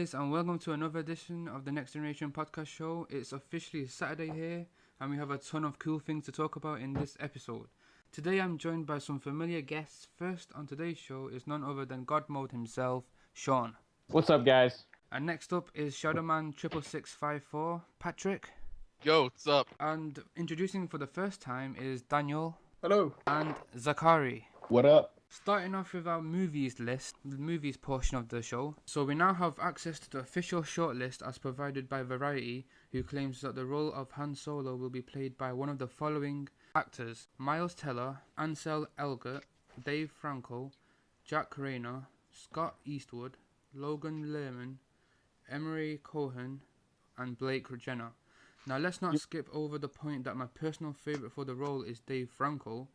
guys, and welcome to another edition of the Next Generation Podcast Show. It's officially Saturday here, and we have a ton of cool things to talk about in this episode. Today I'm joined by some familiar guests. First on today's show is none other than God Mode himself, Sean. What's up, guys? And next up is Shadowman 66654, Patrick. Yo, what's up? And introducing for the first time is Daniel. Hello. And Zakari. What up? Starting off with our movies list, the movies portion of the show. So we now have access to the official shortlist as provided by Variety, who claims that the role of Han Solo will be played by one of the following actors: Miles Teller, Ansel Elgort, Dave Franco, Jack Rayner, Scott Eastwood, Logan Lerman, Emery Cohen, and Blake Jenner. Now let's not skip over the point that my personal favourite for the role is Dave Franco,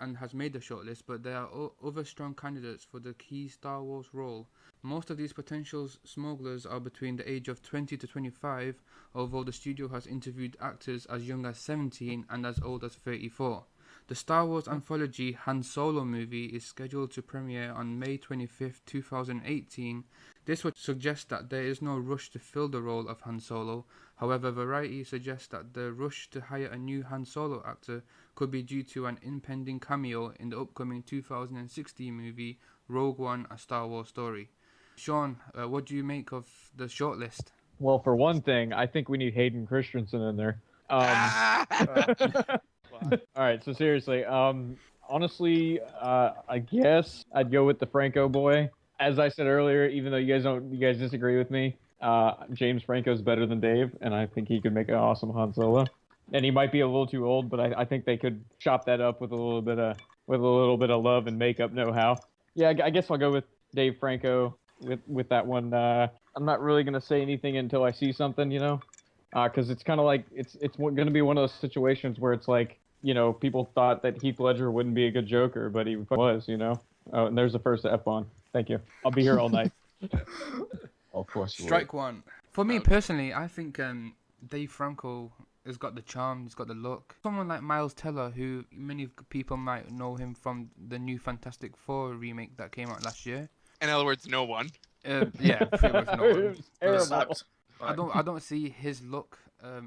and has made the shortlist, but there are other strong candidates for the key Star Wars role. Most of these potential smugglers are between the age of 20 to 25, although the studio has interviewed actors as young as 17 and as old as 34. The Star Wars anthology Han Solo movie is scheduled to premiere on May 25th, 2018. This would suggest that there is no rush to fill the role of Han Solo. However, Variety suggests that the rush to hire a new Han Solo actor could be due to an impending cameo in the upcoming 2016 movie Rogue One: A Star Wars Story. Sean, what do you make of the shortlist? Well, for one thing, I think we need Hayden Christensen in there. All right, so seriously, honestly, I guess I'd go with the Franco boy. As I said earlier, even though you guys disagree with me, James Franco's better than Dave, and I think he could make an awesome Han Solo. And he might be a little too old, but I think they could chop that up with a little bit of love and makeup know-how. Yeah, I guess I'll go with Dave Franco with that one. I'm not really gonna say anything until I see something, because it's kind of like it's gonna be one of those situations where it's like, people thought that Heath Ledger wouldn't be a good Joker, but he was, Oh, and there's the first F-bomb. Thank you. I'll be here all night. Of course. Strike one. For me personally, I think Dave Franco has got the charm, he's got the look. Someone like Miles Teller, who many people might know him from the new Fantastic Four remake that came out last year. In other words, no one. Yeah, pretty much no one. I don't see his look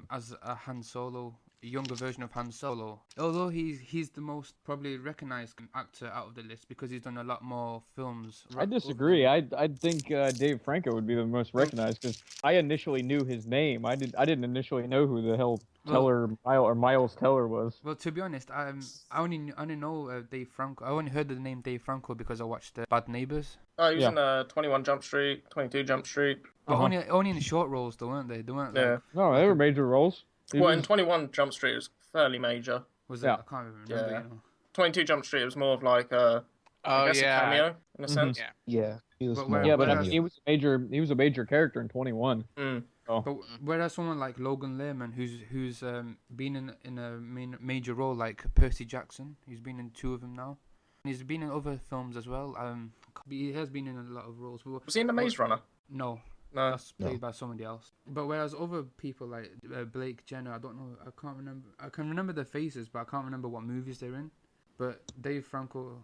as a Han Solo, a younger version of Han Solo. Although he's the most probably recognized actor out of the list because he's done a lot more films. I disagree. I think Dave Franco would be the most recognized because I initially knew his name. I didn't initially know who the hell Miles Teller was. Well, to be honest, I only know Dave Franco. I only heard the name Dave Franco because I watched Bad Neighbors. Oh, he was in 21 Jump Street, 22 Jump Street. But only in the short roles, though, weren't they? They weren't. Yeah. No, they were major roles. Well, in 21 Jump Street it was fairly major. Was it? Yeah. I can't even remember. Yeah. 22 Jump Street it was more of like a cameo in a sense. Yeah. He was but I mean, he was a major character in 21. Mm. Oh. But whereas someone like Logan Lerman, who's been in a major role like Percy Jackson, he's been in 2 of them now. He's been in other films as well. He has been in a lot of roles. Was he in The Maze Runner? No. No. That's played by somebody else. But whereas other people like Blake Jenner, I don't know, I can't remember. I can remember their faces, but I can't remember what movies they're in. But Dave Franco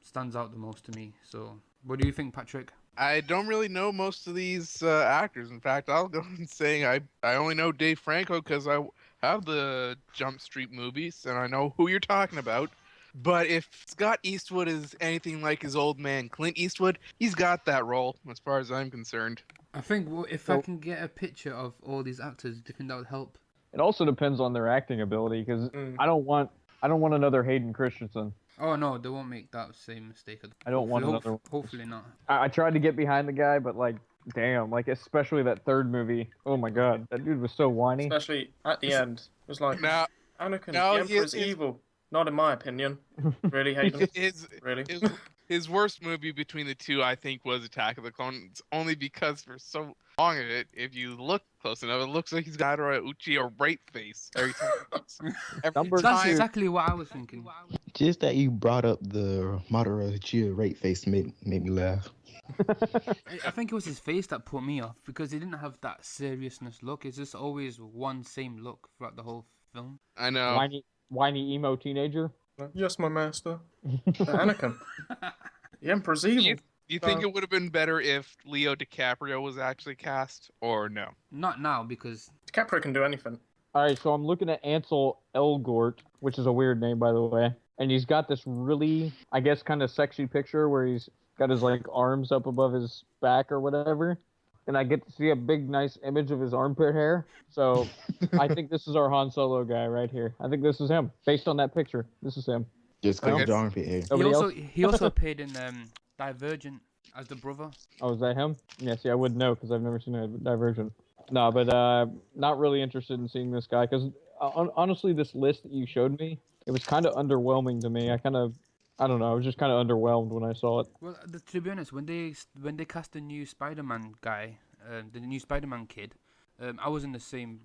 stands out the most to me. So, what do you think, Patrick? I don't really know most of these actors. In fact, I'll go and saying I only know Dave Franco because I have the Jump Street movies and I know who you're talking about. But if Scott Eastwood is anything like his old man Clint Eastwood, he's got that role as far as I'm concerned. I think if I can get a picture of all these actors, do you think that would help? It also depends on their acting ability because I don't want another Hayden Christensen. Oh no, they won't make that same mistake. I don't want another. Hopefully not. I tried to get behind the guy, but damn, especially that third movie. Oh my god, that dude was so whiny. Especially at the end, it was like Anakin, the Emperor's evil. Not in my opinion. Really, Hayden? Really? His worst movie between the two, I think, was Attack of the Clones, only because for so long of it, if you look close enough, it looks like he's got a Uchi or right face every time. That's exactly what I was thinking. Just that you brought up the Madara Uchiha right face made me laugh. I think it was his face that put me off because he didn't have that seriousness look. It's just always one same look throughout the whole film. I know. Whiny emo teenager. Yes, my master. Anakin. The Emperor's evil. Do you think it would have been better if Leo DiCaprio was actually cast, or no? Not now, because DiCaprio can do anything. All right, so I'm looking at Ansel Elgort, which is a weird name, by the way. And he's got this really, I guess, kind of sexy picture where he's got his, like, arms up above his back or whatever. And I get to see a big, nice image of his armpit hair. So I think this is our Han Solo guy right here. I think this is him. Based on that picture, this is him. Just because the armpit hair. he also played in Divergent as the brother. Oh, is that him? Yeah, see, I wouldn't know because I've never seen a Divergent. No, but not really interested in seeing this guy because honestly, this list that you showed me, it was kind of underwhelming to me. I don't know, I was just kind of underwhelmed when I saw it. Well, to be honest, when they cast the new Spider-Man guy, the new Spider-Man kid, I was in the same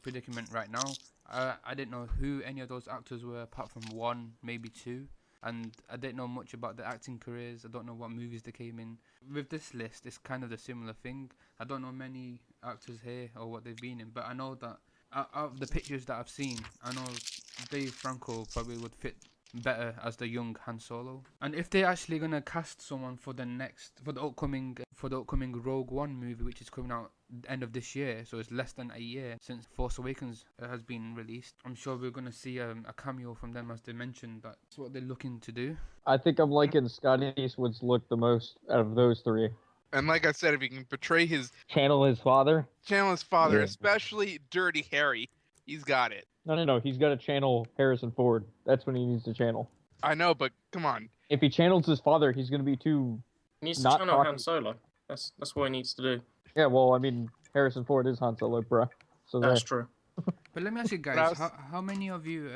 predicament right now. I didn't know who any of those actors were apart from one, maybe two. And I didn't know much about their acting careers. I don't know what movies they came in. With this list, it's kind of the similar thing. I don't know many actors here or what they've been in, but I know that out of the pictures that I've seen, I know Dave Franco probably would fit better as the young Han Solo. And if they're actually gonna cast someone for the upcoming Rogue One movie, which is coming out end of this year, so it's less than a year since Force Awakens has been released, I'm sure we're gonna see a cameo from them, as they mentioned. That's what they're looking to do. I think I'm liking Scott Eastwood's look the most out of those three. And like I said, if he can portray channel his father, yeah. Especially Dirty Harry, he's got it. No, he's got to channel Harrison Ford. That's when he needs to channel. I know, but come on. If he channels his father, he's going to be too. He needs to channel Han Solo. That's what he needs to do. Yeah, well, I mean, Harrison Ford is Han Solo, bro. So that's true. But let me ask you guys, how many of you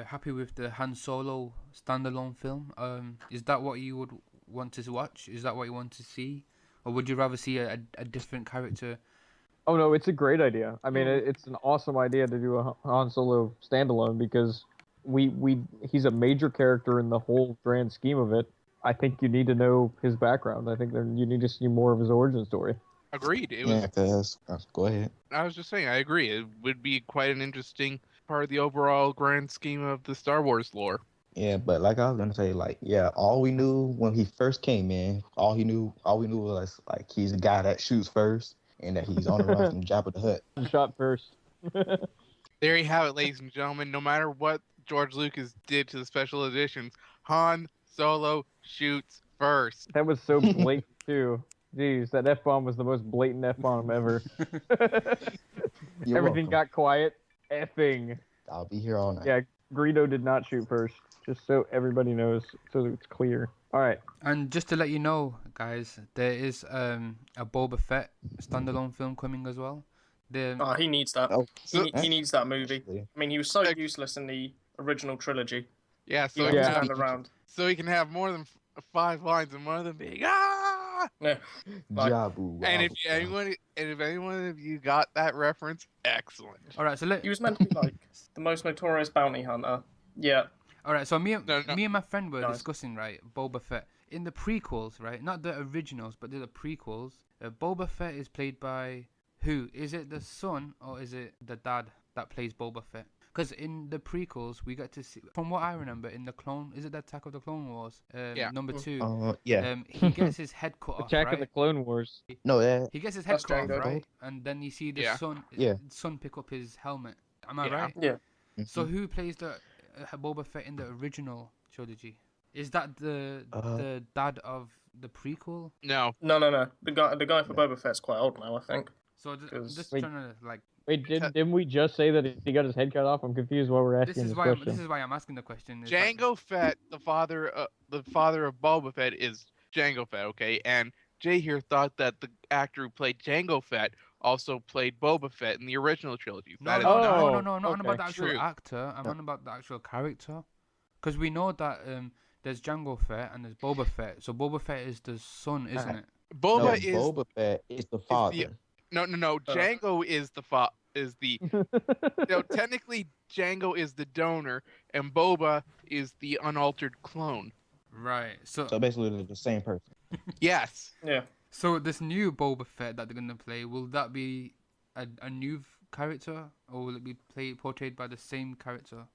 happy with the Han Solo standalone film? Is that what you would want to watch? Is that what you want to see, or would you rather see a different character? Oh no, it's a great idea. I mean, it's an awesome idea to do a Han Solo standalone because he's a major character in the whole grand scheme of it. I think you need to know his background. I think you need to see more of his origin story. Agreed. Go ahead. I was just saying, I agree. It would be quite an interesting part of the overall grand scheme of the Star Wars lore. Yeah, but like I was gonna say, all we knew when he first came in, all we knew was he's the guy that shoots first, and that he's on the run from Jabba the Hutt. Shot first. There you have it, ladies and gentlemen. No matter what George Lucas did to the special editions, Han Solo shoots first. That was so blatant too. Jeez, that F-bomb was the most blatant F-bomb ever. Everything got quiet. Effing. I'll be here all night. Yeah, Greedo did not shoot first. Just so everybody knows, so it's clear. All right. And just to let you know, guys, there is a Boba Fett standalone film coming as well. He needs that. Oh, he needs that movie. I mean, he was so useless in the original trilogy. Yeah, so he turned around. So he can have more than 5 lines and one of them being Yeah. Jabu. And if anyone of you got that reference, excellent. All right, so he was meant to be like the most notorious bounty hunter. Yeah. All right, so me and my friend were discussing, right, Boba Fett. In the prequels, right, not the originals, but the prequels, Boba Fett is played by who? Is it the son or is it the dad that plays Boba Fett? Because in the prequels, we get to see, from what I remember, in the is it the Attack of the Clone Wars? Number 2. He gets his head cut off, Attack right? of the Clone Wars. No, he gets his head cut off, right? And then you see the son pick up his helmet. Am I right? Yeah. So who plays the Boba Fett in the original trilogy? Is that the dad of the prequel? No. The guy for Boba Fett's quite old now, I think. So just trying to Wait, didn't we just say that he got his head cut off? I'm confused why we're asking this question. This is why I'm asking the question. Jango Fett, the father of Boba Fett, is Jango Fett, okay? And Jay here thought that the actor who played Jango Fett also played Boba Fett in the original trilogy. No, I'm not on about the actual actor. I'm on about the actual character. Because we know that there's Jango Fett and there's Boba Fett. So Boba Fett is the son, isn't it? Boba Fett is the father. No. Jango is no, technically Jango is the donor and Boba is the unaltered clone. Right. So basically they're the same person. Yes. Yeah. So this new Boba Fett that they're gonna play, will that be a new character or will it be portrayed by the same character?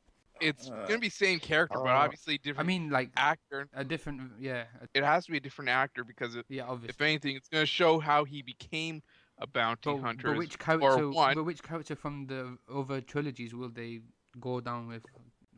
It's gonna be same character, but obviously different. I mean, like actor. a different, yeah. It has to be a different actor because Obviously. if anything, it's gonna show how he became a bounty hunter. But which character from the other trilogies will they go down with?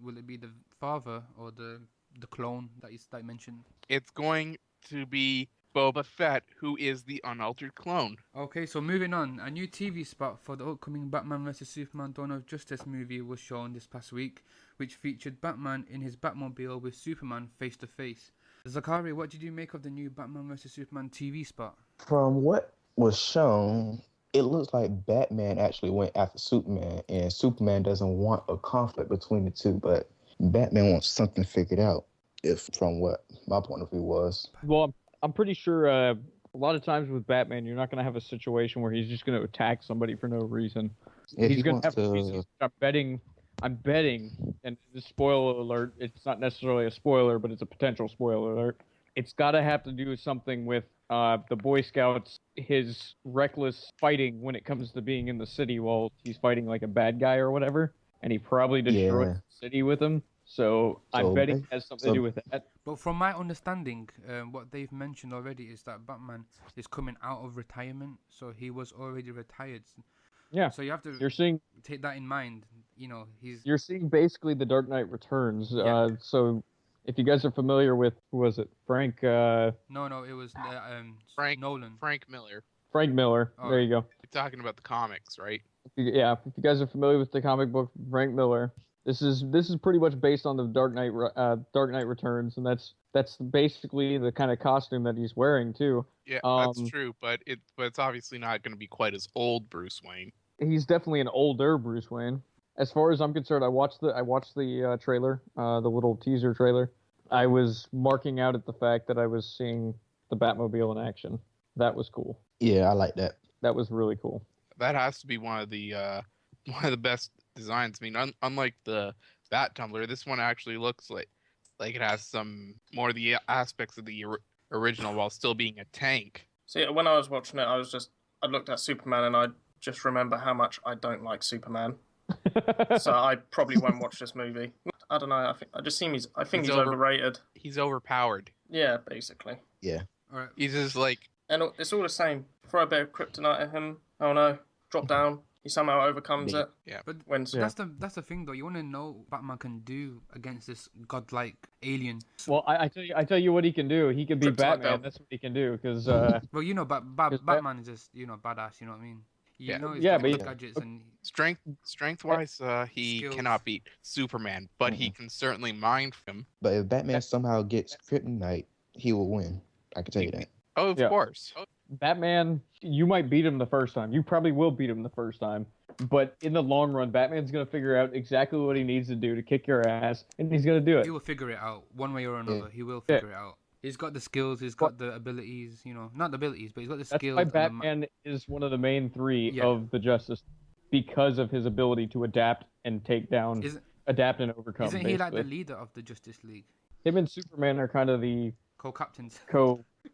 Will it be the father or the clone that you mentioned? It's going to be Boba Fett, who is the unaltered clone. Okay, so moving on, a new TV spot for the upcoming Batman vs Superman: Dawn of Justice movie was shown this past week, which featured Batman in his Batmobile with Superman face to face. Zakari, what did you make of the new Batman vs Superman TV spot? From what was shown, it looks like Batman actually went after Superman, and Superman doesn't want a conflict between the two, but Batman wants something figured out, if from what my point of view was. Well, I'm pretty sure a lot of times with Batman, you're not going to have a situation where he's just going to attack somebody for no reason. Yeah, he's going to have a reason. I'm betting, and the spoiler alert, it's not necessarily a spoiler, but it's a potential spoiler alert. It's got to have to do with something with the Boy Scouts, his reckless fighting when it comes to being in the city while he's fighting like a bad guy or whatever, and he probably destroyed the city with him. So I'm betting it has something to do with that. But from my understanding, what they've mentioned already is that Batman is coming out of retirement, so he was already retired. Yeah. So you have to take that in mind. You know, you're seeing basically the Dark Knight Returns. Yeah. So if you guys are familiar with, who was it? Frank? No, it was Nolan. Frank Miller. Frank Miller. Oh, there you go. You're talking about the comics, right? Yeah. If you guys are familiar with the comic book, Frank Miller. This is pretty much based on the Dark Knight Returns, and that's basically the kind of costume that he's wearing too. Yeah, that's true, but it's obviously not going to be quite as old Bruce Wayne. He's definitely an older Bruce Wayne. As far as I'm concerned, I watched the trailer, the little teaser trailer. I was marking out at the fact that I was seeing the Batmobile in action. That was cool. Yeah, I like that. That was really cool. That has to be one of the best designs. I mean, unlike the Bat Tumbler, this one actually looks like it has some more of the aspects of the original while still being a tank. See, when I was watching it, I looked at Superman and I just remember how much I don't like Superman. So I probably won't watch this movie. I don't know. I think he's overrated. He's overpowered. Yeah, basically. Yeah. All right. He's just like, and it's all the same. Throw a bit of kryptonite at him. Oh no, drop down. He somehow overcomes it. Yeah, but that's the thing though. You want to know what Batman can do against this godlike alien. Well, I tell you what he can do. He can be Batman. That's what he can do. Because well, you know, Batman is just badass. You know what I mean? You know, he's got gadgets and strength-wise, he cannot beat Superman, but he can certainly mind him. But if Batman somehow gets kryptonite, he will win. I can tell you that. Oh, of course. Batman, you might beat him the first time. You probably will beat him the first time. But in the long run, Batman's going to figure out exactly what he needs to do to kick your ass, and he's going to do it. He will figure it out one way or another. Yeah. He will figure it out. He's got the skills. He's got the abilities. You know, not the abilities, but he's got the skills. That's why Batman is one of the main three of the Justice, because of his ability to adapt and take down, adapt and overcome. Isn't he like the leader of the Justice League? Him and Superman are kind of the co-captains.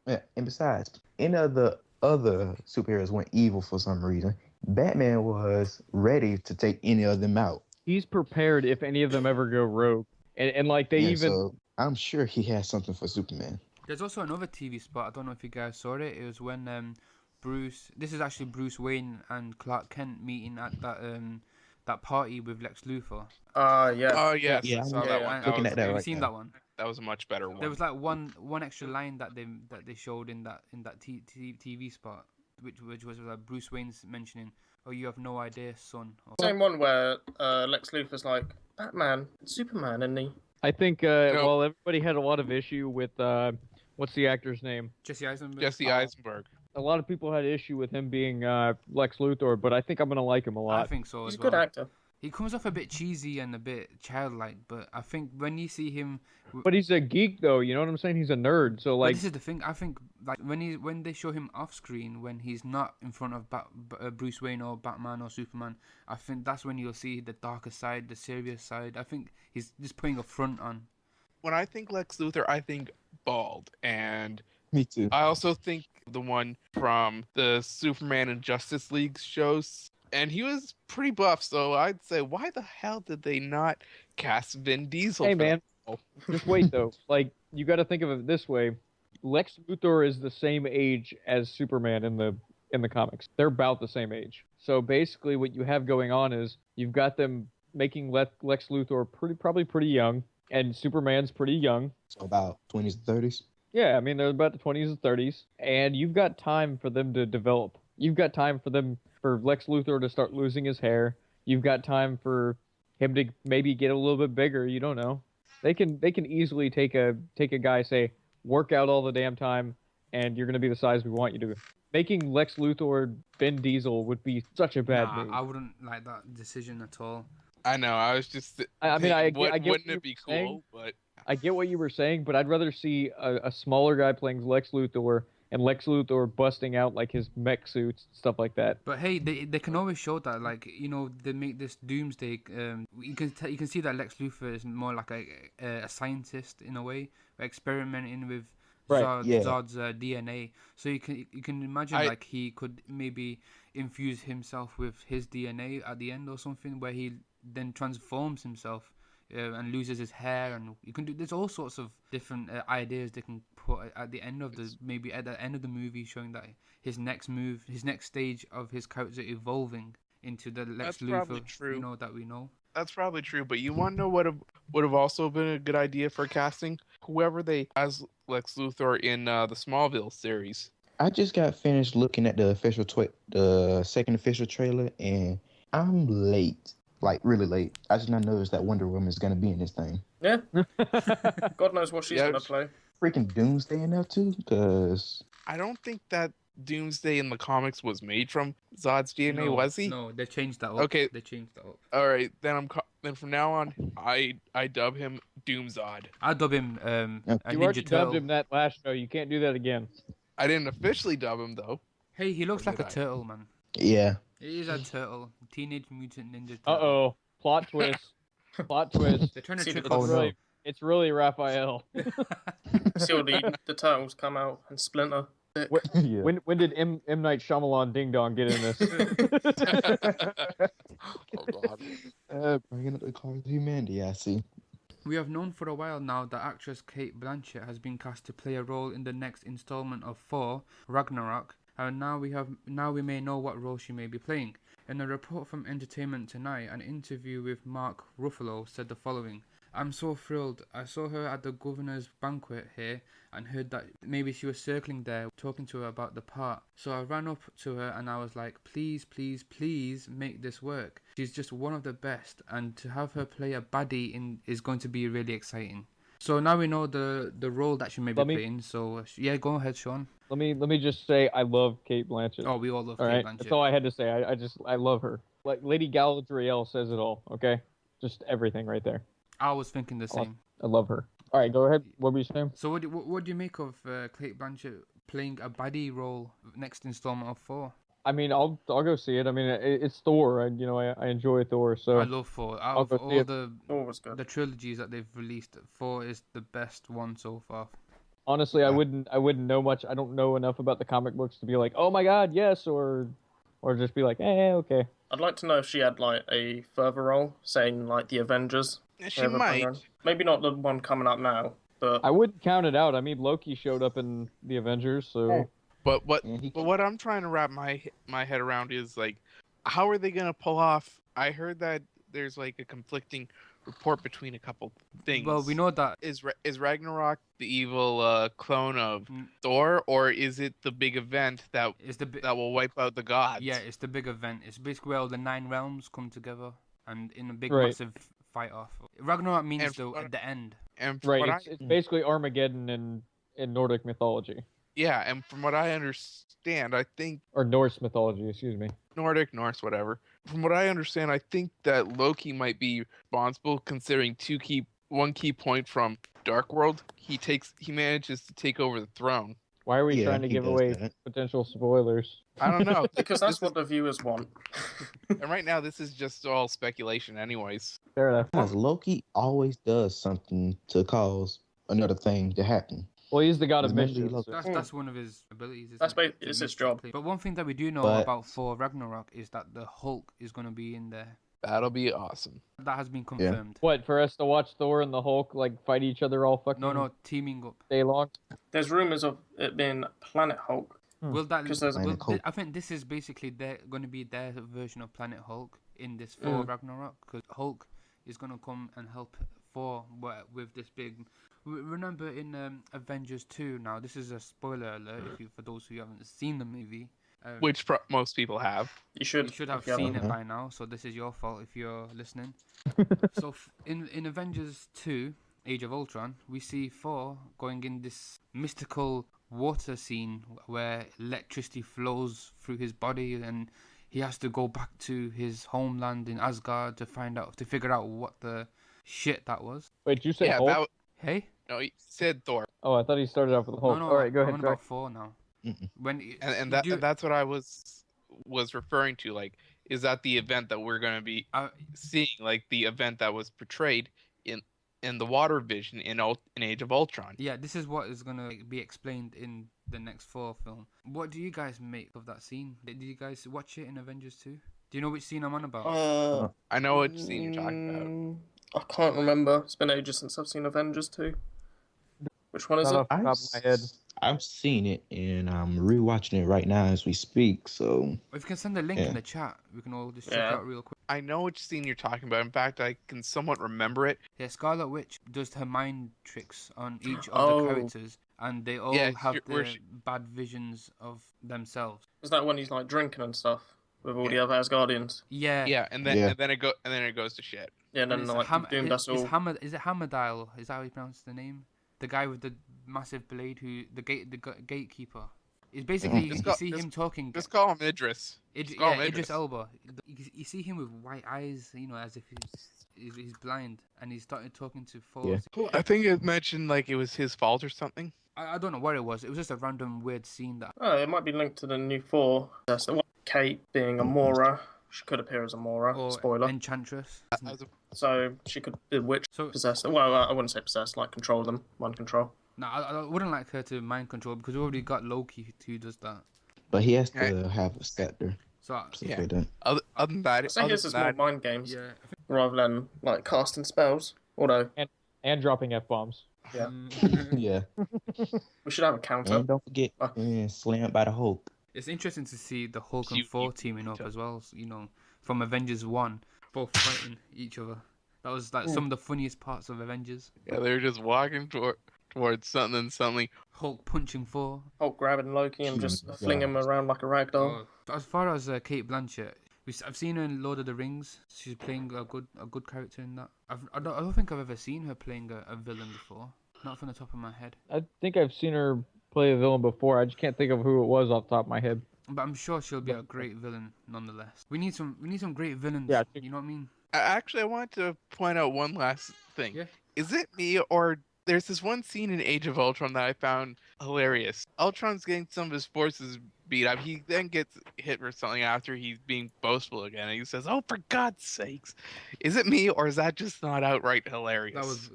Yeah, and besides, any of the other superheroes went evil for some reason. Batman was ready to take any of them out. He's prepared if any of them ever go rogue. And like so I'm sure he has something for Superman. There's also another TV spot. I don't know if you guys saw it. It was when this is actually Bruce Wayne and Clark Kent meeting at that party with Lex Luthor. Yeah. Oh, yes. I saw that one. Looking at that have you seen that one? That was a much better one. There was like one extra line that they showed in that TV spot, which was like Bruce Wayne's mentioning, "Oh, you have no idea, son." Same one where Lex Luthor's like, Batman, Superman, isn't he? I think well, everybody had a lot of issue with what's the actor's name? Jesse Eisenberg. Jesse Eisenberg. A lot of people had issue with him being Lex Luthor, but I think I'm gonna like him a lot. I think so. He's a good actor. He comes off a bit cheesy and a bit childlike, but I think when you see him, but he's a geek though. You know what I'm saying? He's a nerd. So like, but this is the thing. I think like when they show him off screen, when he's not in front of Bruce Wayne or Batman or Superman, I think that's when you'll see the darker side, the serious side. I think he's just putting a front on. When I think Lex Luthor, I think bald, and me too. I also think the one from the Superman and Justice League shows, and he was pretty buff. So I'd say, why the hell did they not cast Vin Diesel? Hey for that man, role? just wait though. Like you got to think of it this way: Lex Luthor is the same age as Superman in the comics. They're about the same age. So basically, what you have going on is you've got them making Lex Luthor probably pretty young, and Superman's pretty young. So about 20s, 30s. Yeah, I mean they're about the 20s and 30s, and you've got time for them to develop. You've got time for Lex Luthor to start losing his hair. You've got time for him to maybe get a little bit bigger. You don't know. They can easily take a guy, say, work out all the damn time, and you're gonna be the size we want you to be. Making Lex Luthor Vin Diesel would be such a bad move. I wouldn't like that decision at all. I know. I was just. I mean, I get wouldn't what it you be were saying. cool? But I get what you were saying, but I'd rather see a smaller guy playing Lex Luthor and Lex Luthor busting out like his mech suits, stuff like that. But hey, they can always show that, like, you know, they make this doomsday. You can see that Lex Luthor is more like a scientist in a way, experimenting with Right, Zod's DNA. So you can imagine like he could maybe infuse himself with his DNA at the end or something, where he then transforms himself. And loses his hair, and you can do. There's all sorts of different ideas they can put at the end of the movie, showing that his next move, his next stage of his character evolving into the Lex That's probably Luthor, true. you know, that we know. that's probably true. But you want to know what would have also been a good idea for casting? Whoever they as Lex Luthor in the Smallville series. I just got finished looking at the the second official trailer, and I'm late. Like, really late. I just not noticed that Wonder Woman is going to be in this thing. Yeah. God knows what she's Yeah, going to play. Freaking Doomsday in there, too, because... I don't think that Doomsday in the comics was made from Zod's DNA, was he? No, they changed that up. Okay. They changed that up. All right, then then from now on, I dub him Doomzod. I dub him a You Ninja already Turtle. dubbed him that last show. You can't do that again. I didn't officially dub him though. Hey, he looks Or like a did I? turtle, man. Yeah. He is a turtle. Teenage Mutant Ninja Turtle. Uh-oh. Plot twist. Plot twist. They're trying to See, trick the- us. no. It's really Raphael. See all the turtles come out and splinter. Yeah. When did M. Night Shyamalan Ding Dong get in this? Oh god. Bringing up the cars of humanity, I see. We have known for a while now that actress Kate Blancett has been cast to play a role in the next installment of Thor Ragnarok, and now we may know what role she may be playing. In a report from Entertainment Tonight, an interview with Mark Ruffalo said the following: "I'm so thrilled. I saw her at the governor's banquet here and heard that maybe she was circling there talking to her about the part. So I ran up to her and I was like, please, please, please make this work. She's just one of the best, and to have her play a baddie is going to be really exciting." So now we know the role that she may be playing. So yeah, go ahead, Sean. Let me just say I love Kate Blanchett. Oh, we all love All Kate right, Blanchett. that's all I had to say. I love her. Like Lady Galadriel says it all. Okay, just everything right there. I was thinking the same. I love her. All right, go ahead. What were you saying? So what do you make of Kate Blanchett playing a baddie role next installment of Thor? I mean, I'll go see it. I mean, it's Thor, and I enjoy Thor. So I love Thor. Out I'll of go see all it. Always good. the trilogies that they've released, Thor is the best one so far. honestly, I wouldn't know much. I don't know enough about the comic books to be like, oh my god, yes, or just be like, okay. I'd like to know if she had like a further role, saying like the Avengers. Yeah, she Whatever might. program. Maybe not the one coming up now, but I wouldn't count it out. I mean, Loki showed up in the Avengers, so But what And he- but what I'm trying to wrap my head around is like, how are they gonna pull off? I heard that there's like a conflicting report between a couple things. Well, we know that Is Ragnarok the evil clone of Mm. Thor, or is it the big event that it's the that will wipe out the gods? yeah, it's the big event. It's basically where all the 9 realms come together and in a big Right. massive fight off. Ragnarok means And the end. And from right. what It's basically Armageddon in Nordic mythology and from what I understand, I think or Norse mythology. Excuse me. Nordic, Norse, whatever. From what I understand, I think that Loki might be responsible, considering one key point from Dark World. He manages to take over the throne. Why are we Yeah, trying to he give does away that. potential spoilers? I don't know. because that's what the viewers want. And right now, this is just all speculation, anyways. Fair enough. Because Loki always does something to cause another thing to happen. Well, he's the god of Remember, mischief. look- So. That's one of his abilities. Isn't That's it? it's To his job. But one thing that we do know But- about Thor Ragnarok is that the Hulk is going to be in there. That'll be awesome. That has been confirmed. What, for us to watch Thor and the Hulk like fight each other all fucking No, teaming up. day long? There's rumors of it being Planet Hulk. Will that? 'Cause there's- Planet Hulk. I think this is basically going to be their version of Planet Hulk in this Thor Ragnarok, because Hulk is going to come and help Thor with this big. Remember in Avengers 2. Now this is a spoiler alert for those who haven't seen the movie. Which most people have. You should. You should have if you seen haven't. it by now, so this is your fault if you're listening. So in Avengers 2, Age of Ultron, we see Thor going in this mystical water scene where electricity flows through his body, and he has to go back to his homeland in Asgard to figure out what the shit that was. Wait, you said Yeah, Hulk? Hey? no, he said Thor, Oh, I thought he started off with Hulk. No, All right, go I'm ahead, on Jack. about Thor now. Mm-mm. and that's what I was referring to. Like, is that the event that we're gonna be seeing? Like the event that was portrayed in the Water Vision in Age of Ultron. Yeah, this is what is going to be explained in the next Thor film. What do you guys make of that scene? Did you guys watch it in Avengers 2? Do you know which scene I'm on about? I know what scene you're talking about. I can't remember. It's been ages since I've seen Avengers 2. Which one is Not it? off the top of my head. I've seen it, and I'm rewatching it right now as we speak. So If you can send the link Yeah. in the chat, we can all just check Yeah. it out real quick. I know which scene you're talking about. In fact, I can somewhat remember it. Yeah, Scarlet Witch does her mind tricks on each of Oh. the characters, and they all Yeah, have where their bad visions of themselves. Is that when he's like drinking and stuff with all the other Asgardians? Yeah. Yeah, and then Yeah. and then it goes to shit. Yeah, And then it's like doomed us all. Is it Hammerdile? Is that how you pronounce the name? The guy with the massive blade, the gatekeeper. It's basically Just you call- see just- him talking. Just call him Idris. Just call him Idris Idris. Elba. You see him with white eyes, as if he's blind, and he started talking to Thor. Yeah. I think it mentioned like it was his fault or something. I don't know what it was. It was just a random weird scene that. Oh, it might be linked to the new Thor. That's the one. Kate being a Mora. She could appear as a Mora. Or Spoiler. Enchantress. So she could be witch, So possess. Well, I wouldn't say possess. Like control them. Mind control. no, I wouldn't like her to mind control because we already got Loki who does that. but he has to Right. have a scepter. So So Yeah. they don't. Other than that, I think other it's just than more that, mind games yeah, rather than like casting spells. Although And dropping F-bombs. Yeah. Yeah. we should have a counter. And don't forget, slammed by the Hulk. it's interesting to see the Hulk and You- Thor you- teaming up as well. From Avengers 1, both fighting each other. That was like some of the funniest parts of Avengers. yeah, they're just walking towards something and suddenly Hulk punching Thor. Hulk grabbing Loki and just Yeah. flinging him around like a rag doll. As far as Kate Blanchett, I've seen her in Lord of the Rings. She's playing a good character in that. I don't think I've ever seen her playing a villain before. Not from the top of my head. I think I've seen her play a villain before. I just can't think of who it was off the top of my head. But I'm sure she'll be a great villain nonetheless. We need some great villains. Yeah, You know what I mean? Actually, I wanted to point out one last thing. Yeah. Is it me or there's this one scene in Age of Ultron that I found hilarious. Ultron's getting some of his forces beat up. He then gets hit for something after he's being boastful again, and he says, "Oh, for God's sakes!" Is it me or is that just not outright hilarious? That was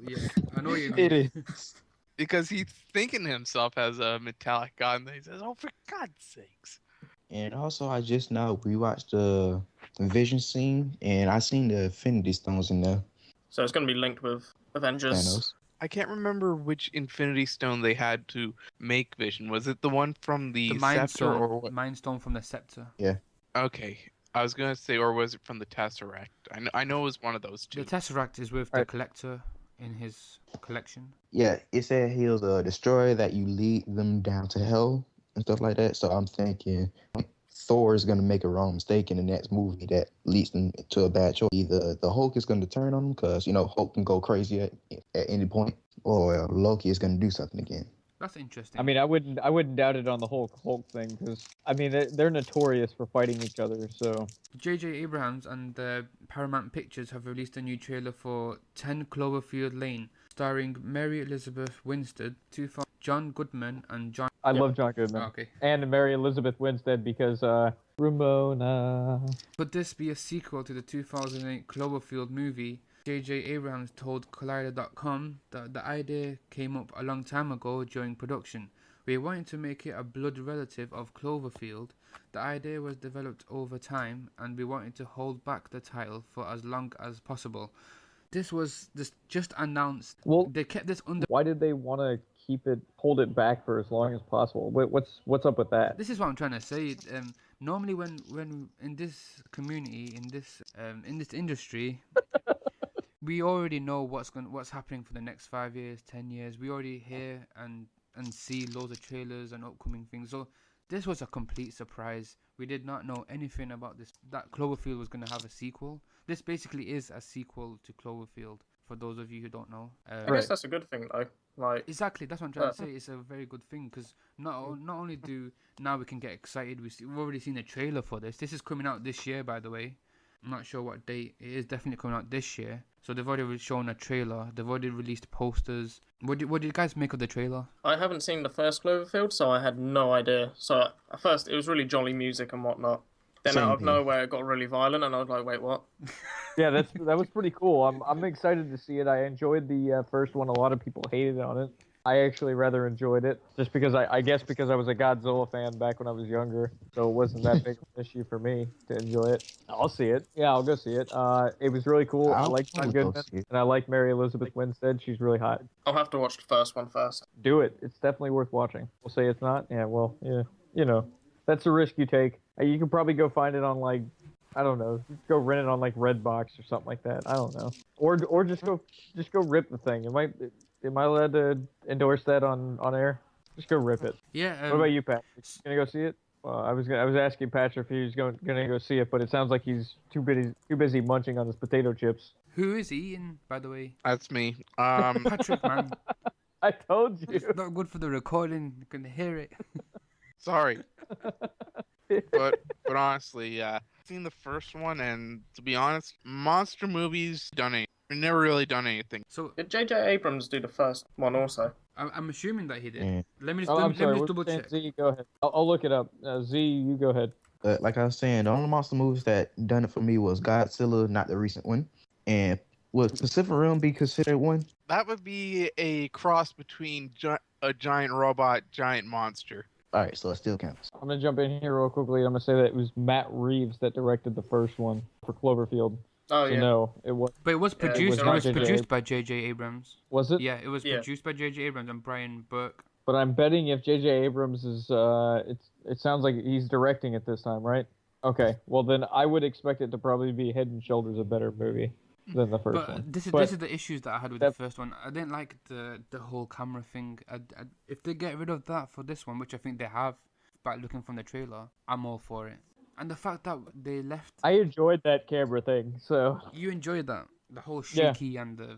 I know what you mean. It is. Because he's thinking himself as a metallic god, and then he says, "Oh, for God's sakes!" And also, I just now rewatched the Vision scene, and I seen the Infinity Stones in there. So it's going to be linked with Avengers. Thanos. I can't remember which Infinity Stone they had to make Vision. Was it the one from the, The Mind Scepter or Stone, what? Mind Stone from the Scepter. Okay, I was gonna say, or was it from the Tesseract? I know it was one of those two. The Tesseract is with the Right. Collector in his collection. Yeah, it said he was a destroyer that you lead them down to hell and stuff like that. So I'm thinking Thor is going to make a wrong mistake in the next movie that leads them to a bad choice. Either the Hulk is going to turn on him because, Hulk can go crazy at any point, or Loki is going to do something again. That's interesting. I mean, I wouldn't doubt it on the Hulk thing because I mean they're notorious for fighting each other. So J.J. Abrams and Paramount Pictures have released a new trailer for 10 Cloverfield Lane, starring Mary Elizabeth Winstead, John Goodman, and John. I love John Goodman Okay. and Mary Elizabeth Winstead because Ramona. Could this be a sequel to the 2008 Cloverfield movie J.J. Abrams told Collider.com that the idea came up a long time ago during production. We wanted to make it a blood relative of Cloverfield. The idea was developed over time, and we wanted to hold back the title for as long as possible. This was just announced. Well, They kept this under. why did they want to hold it back for as long as possible? What's up with that? This is what I'm trying to say. Normally, when in this community, in this industry, we already know what's happening for the next 5 years, 10 years. We already hear and see loads of trailers and upcoming things. So this was a complete surprise. We did not know anything about this. That Cloverfield was going to have a sequel. This basically is a sequel to Cloverfield. For those of you who don't know, I guess that's a good thing though. Like exactly, that's what I'm trying to say. It's a very good thing because not only do now we can get excited. We've already seen a trailer for this. This is coming out this year, by the way. I'm not sure what date. It is definitely coming out this year. So they've already shown a trailer. They've already released posters. What did you guys make of the trailer? I haven't seen the first Cloverfield, so I had no idea. So at first it was really jolly music and whatnot. Then Same out of here. nowhere it got really violent, and I was like, "Wait, what?" Yeah, that was pretty cool. I'm excited to see it. I enjoyed the first one. A lot of people hated on it. I actually rather enjoyed it, just because I guess because I was a Godzilla fan back when I was younger, so it wasn't that big of an issue for me to enjoy it. I'll see it. Yeah, I'll go see it. It was really cool. I like John Goodman, and I like Mary Elizabeth Winstead. She's really hot. I'll have to watch the first one first. Do it. It's definitely worth watching. We'll say it's not. Yeah, well, yeah, you know, that's a risk you take. You can probably go find it on like, I don't know, go rent it on like Redbox or something like that. I don't know, or just go rip the thing. Am I allowed to endorse that on air? Just go rip it. Yeah. What about you, Patrick? Gonna go see it? I was asking Patrick if he was gonna go see it, but it sounds like he's too busy munching on his potato chips. Who is eating, by the way? That's me. Patrick, man. I told you. It's not good for the recording. You can hear it. Sorry. but honestly, I've seen the first one, and to be honest, monster movies never really done anything. So Did J.J. Abrams do the first one also? I'm assuming that he did. Yeah. Let me just, Oh, let I'm me sorry. just what double was you check. saying? Z, go ahead. I'll look it up. Z, you go ahead. But like I was saying, the only monster movies that done it for me was Godzilla, not the recent one. And would Pacific Rim be considered one? That would be a cross between a giant robot, giant monster. All right, so it still counts. I'm gonna jump in here real quickly. I'm gonna say that it was Matt Reeves that directed the first one for Cloverfield. Oh So yeah. no, it was. But it was Yeah, produced. it It was was J.J. produced by J.J. Abrams. Was it? Yeah, it was Yeah. produced by J.J. Abrams and Brian Burke. But I'm betting if J.J. Abrams is, it sounds like he's directing it this time, right? Okay. Well, then I would expect it to probably be head and shoulders a better movie than the first But one. this is But- the issues that I had with that- the first one. I didn't like the whole camera thing. If they get rid of that for this one, which I think they have, by looking from the trailer, I'm all for it. And the fact that they left, I enjoyed that camera thing, so you enjoyed that, the whole Yeah. shaky and the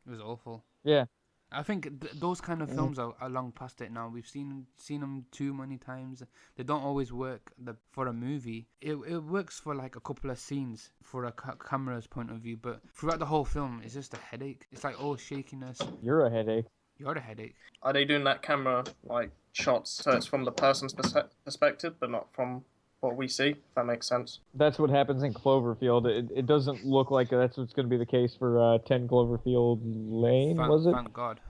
it was awful. yeah. I think those kind of films are long past it now. We've seen them too many times. They don't always work for a movie. It works for like a couple of scenes for a camera's point of view, but throughout the whole film, it's just a headache. It's like all shakiness. You're a headache. You're a headache. Are they doing that camera like shots so it's from the person's perspective, but not from what we see? If that makes sense. That's what happens in Cloverfield. It doesn't look like that's what's going to be the case for 10 Cloverfield Lane, was it? Thank God.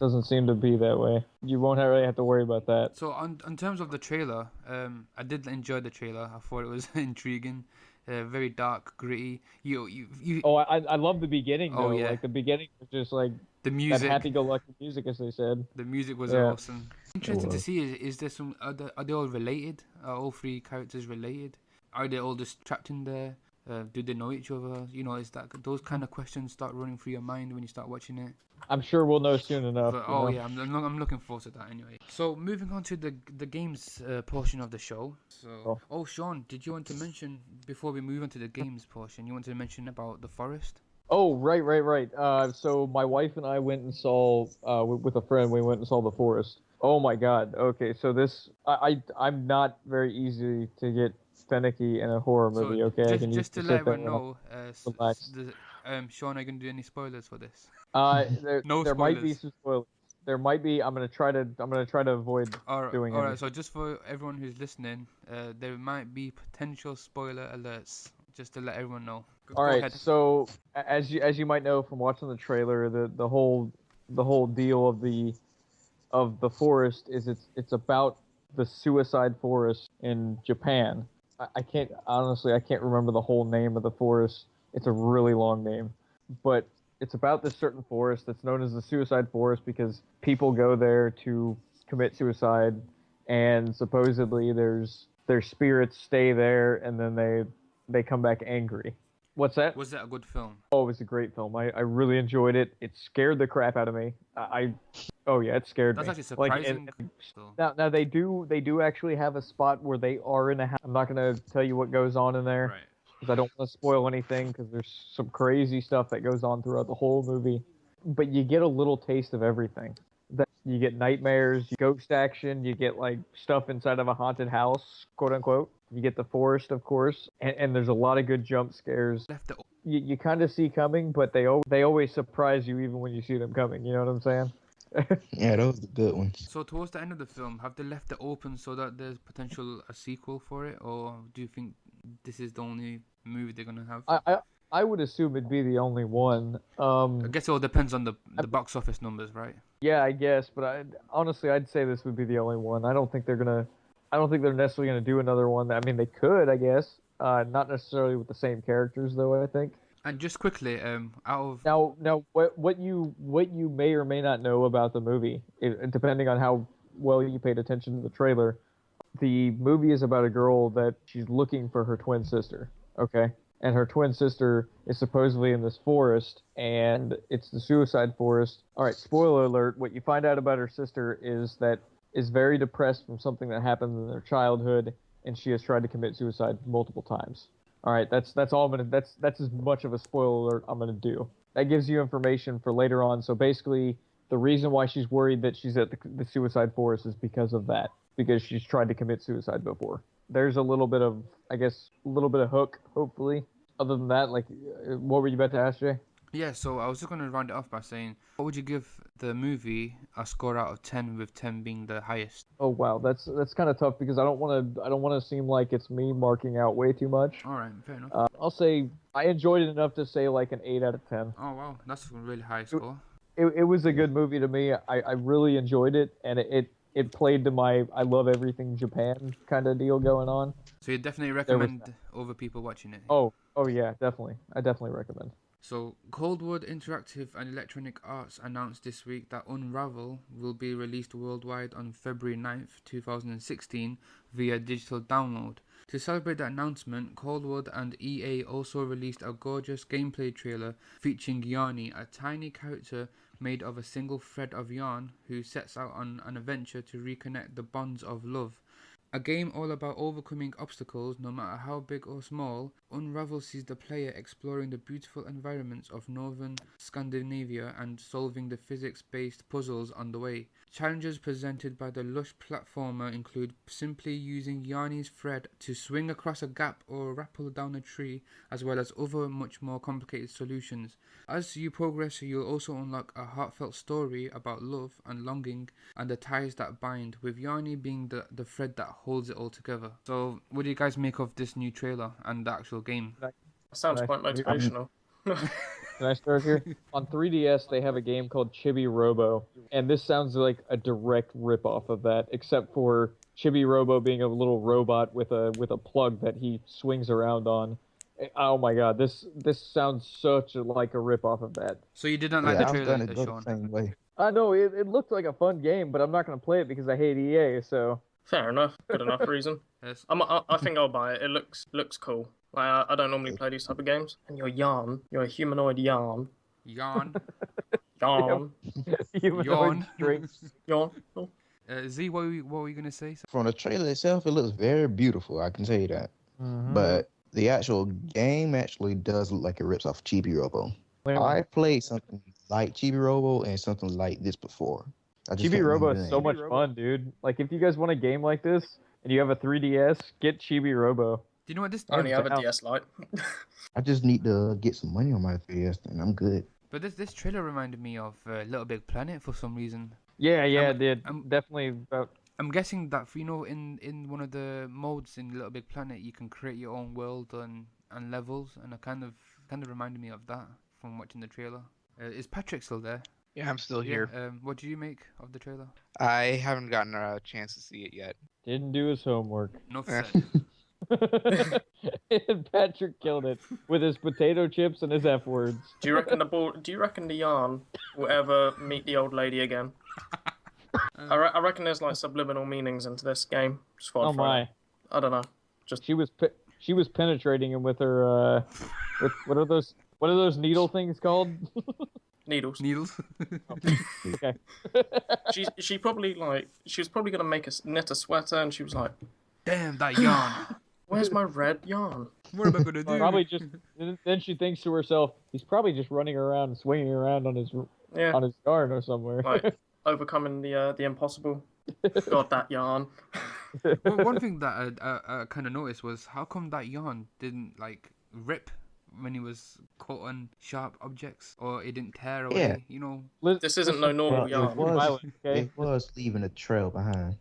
Doesn't seem to be that way. You won't really have to worry about that. So in terms of the trailer, I did enjoy the trailer. I thought it was intriguing, very dark, gritty. You. Oh, I love the beginning, though. Oh, yeah. Like, the beginning was just like The that music. happy-go-lucky music, as they said. The music was Yeah. awesome. Interesting to see is there some are they all related? Are all three characters related? Are they all just trapped in there? Do they know each other? You know, is that those kind of questions start running through your mind when you start watching it? I'm sure we'll know soon enough. But, you know? yeah, I'm looking forward to that anyway. So moving on to the games portion of the show. So Sean, did you want to mention before we move on to the games portion? You wanted to mention about the forest? Oh, right. So my wife and I went and saw, with a friend, we went and saw The Forest. Oh my God. Okay, so I'm not very easy to get finicky in a horror movie. So Okay, just to sit let there everyone know, relax. Sean, are you gonna do any spoilers for this? There No might be spoilers. some spoilers. There might be. I'm gonna try to avoid doing All right. any. So just for everyone who's listening, there might be potential spoiler alerts. Just to let everyone know. All right, ahead. so as you might know from watching the trailer, the whole deal of the forest is it's about the suicide forest in Japan. I can't honestly I can't remember the whole name of the forest. It's a really long name, but it's about this certain forest that's known as the suicide forest because people go there to commit suicide, and supposedly their spirits stay there and then they come back angry. What's that? Was that a good film? Oh, it was a great film. I really enjoyed it. It scared the crap out of me. Oh yeah, it scared That's me. actually Like, surprising. So, now they do actually have a spot where they are in a house. I'm not gonna tell you what goes on in there right. because I don't want to spoil anything because there's some crazy stuff that goes on throughout the whole movie. But you get a little taste of everything. That you get nightmares, ghost action, you get like stuff inside of a haunted house, quote unquote. You get the forest, of course, and there's a lot of good jump scares. Left it. You kind of see coming, but they always surprise you even when you see them coming. You know what I'm saying? Yeah, those are the good ones. So towards the end of the film, have they left it open so that there's potential a sequel for it, or do you think this is the only movie they're gonna have? I would assume it'd be the only one. I guess it all depends on the box office numbers, right? Yeah, I guess, but honestly I'd say this would be the only one. I don't think they're necessarily gonna do another one. I mean, they could, I guess. Not necessarily with the same characters, though. I think. And just quickly, out of Now, what you may or may not know about the movie, depending on how well you paid attention to the trailer, the movie is about a girl that she's looking for her twin sister. Okay, and her twin sister is supposedly in this forest, and it's the suicide forest. All right, spoiler alert. What you find out about her sister is very depressed from something that happened in their childhood, and she has tried to commit suicide multiple times. All right, that's all I'm gonna. That's as much of a spoiler alert I'm gonna do. That gives you information for later on. So basically, the reason why she's worried that she's at the suicide forest is because of that, because she's tried to commit suicide before. There's a little bit of, I guess, a little bit of hook, hopefully. Other than that, like, what were you about to ask, Jay? Yeah, so I was just gonna round it off by saying, what would you give the movie a score out of 10, with 10 being the highest? Oh wow, that's kind of tough because I don't want to seem like it's me marking out way too much. All right, fair enough. I'll say I enjoyed it enough to say like an 8 out of 10. Oh wow, that's a really high score. It was a good movie to me. I really enjoyed it, and it played to my I love everything Japan kind of deal going on. So you definitely recommend over people watching it? Oh yeah, definitely. I definitely recommend. So, Coldwood Interactive and Electronic Arts announced this week that Unravel will be released worldwide on February 9th, 2016 via digital download. To celebrate that announcement, Coldwood and EA also released a gorgeous gameplay trailer featuring Yarny, a tiny character made of a single thread of yarn who sets out on an adventure to reconnect the bonds of love. A game all about overcoming obstacles, no matter how big or small, Unravel sees the player exploring the beautiful environments of northern Scandinavia and solving the physics-based puzzles on the way. Challenges presented by the lush platformer include simply using Yarny's thread to swing across a gap or rappel down a tree, as well as other much more complicated solutions. As you progress, you'll also unlock a heartfelt story about love and longing and the ties that bind, with Yarny being the thread that holds it all together. So, what do you guys make of this new trailer and the actual game? Sounds quite motivational. Can I start here? On 3DS, they have a game called Chibi Robo, and this sounds like a direct rip-off of that, except for Chibi Robo being a little robot with a plug that he swings around on. Oh my god, this sounds such like a rip-off of that. So you didn't like Yeah, the I was gonna trailer, go Sean? the same way. I know it looked like a fun game, but I'm not gonna play it because I hate EA. So Fair enough. Good enough reason. Yes. I think I'll buy it. It looks cool. Like, I don't normally play these type of games. And you're a humanoid yarn. Yarn. Yarn. Yawn. Yarn. Oh. Z, what were you gonna say? From the trailer itself, it looks very beautiful. I can tell you that. But the actual game actually does look like it rips off Chibi Robo. I played something like Chibi Robo and something like this before. I just Chibi can't Robo remember is the so name. much fun, dude. Like, if you guys want a game like this and you have a 3DS, get Chibi Robo. Do you know what this? I only have a down. DS Lite. I just need to get some money on my 3DS and I'm good. But this trailer reminded me of Little Big Planet for some reason. Yeah, I'm- it did. I'm- Definitely about. I'm guessing that in one of the modes in Little Big Planet, you can create your own world and levels, and I kind of Kind of reminded me of that from watching the trailer. Is Patrick still there? Yeah, I'm still here. What do you make of the trailer? I haven't gotten a chance to see it yet. Didn't do his homework. Enough Eh. said. And Patrick killed it with his potato chips and his F words. Do you reckon the yarn will ever meet the old lady again? I reckon there's like subliminal meanings into this game. Just thought I'd Oh throw it. my! I don't know. Just She was penetrating him with her with what are those needle things called? needles. Needles. Okay. She probably she was probably gonna make knit a sweater, and she was like, Damn, that yarn. "Where's my red yarn?" What am I gonna do? Probably just. Then she thinks to herself, he's probably just running around and swinging around on his Yeah, yarn or somewhere. like overcoming the impossible. God, that yarn. One thing that I kind of noticed was how come that yarn didn't like rip when he was caught on sharp objects, or it didn't tear away. Yeah. You know. This isn't no normal yarn. Okay? It was leaving a trail behind.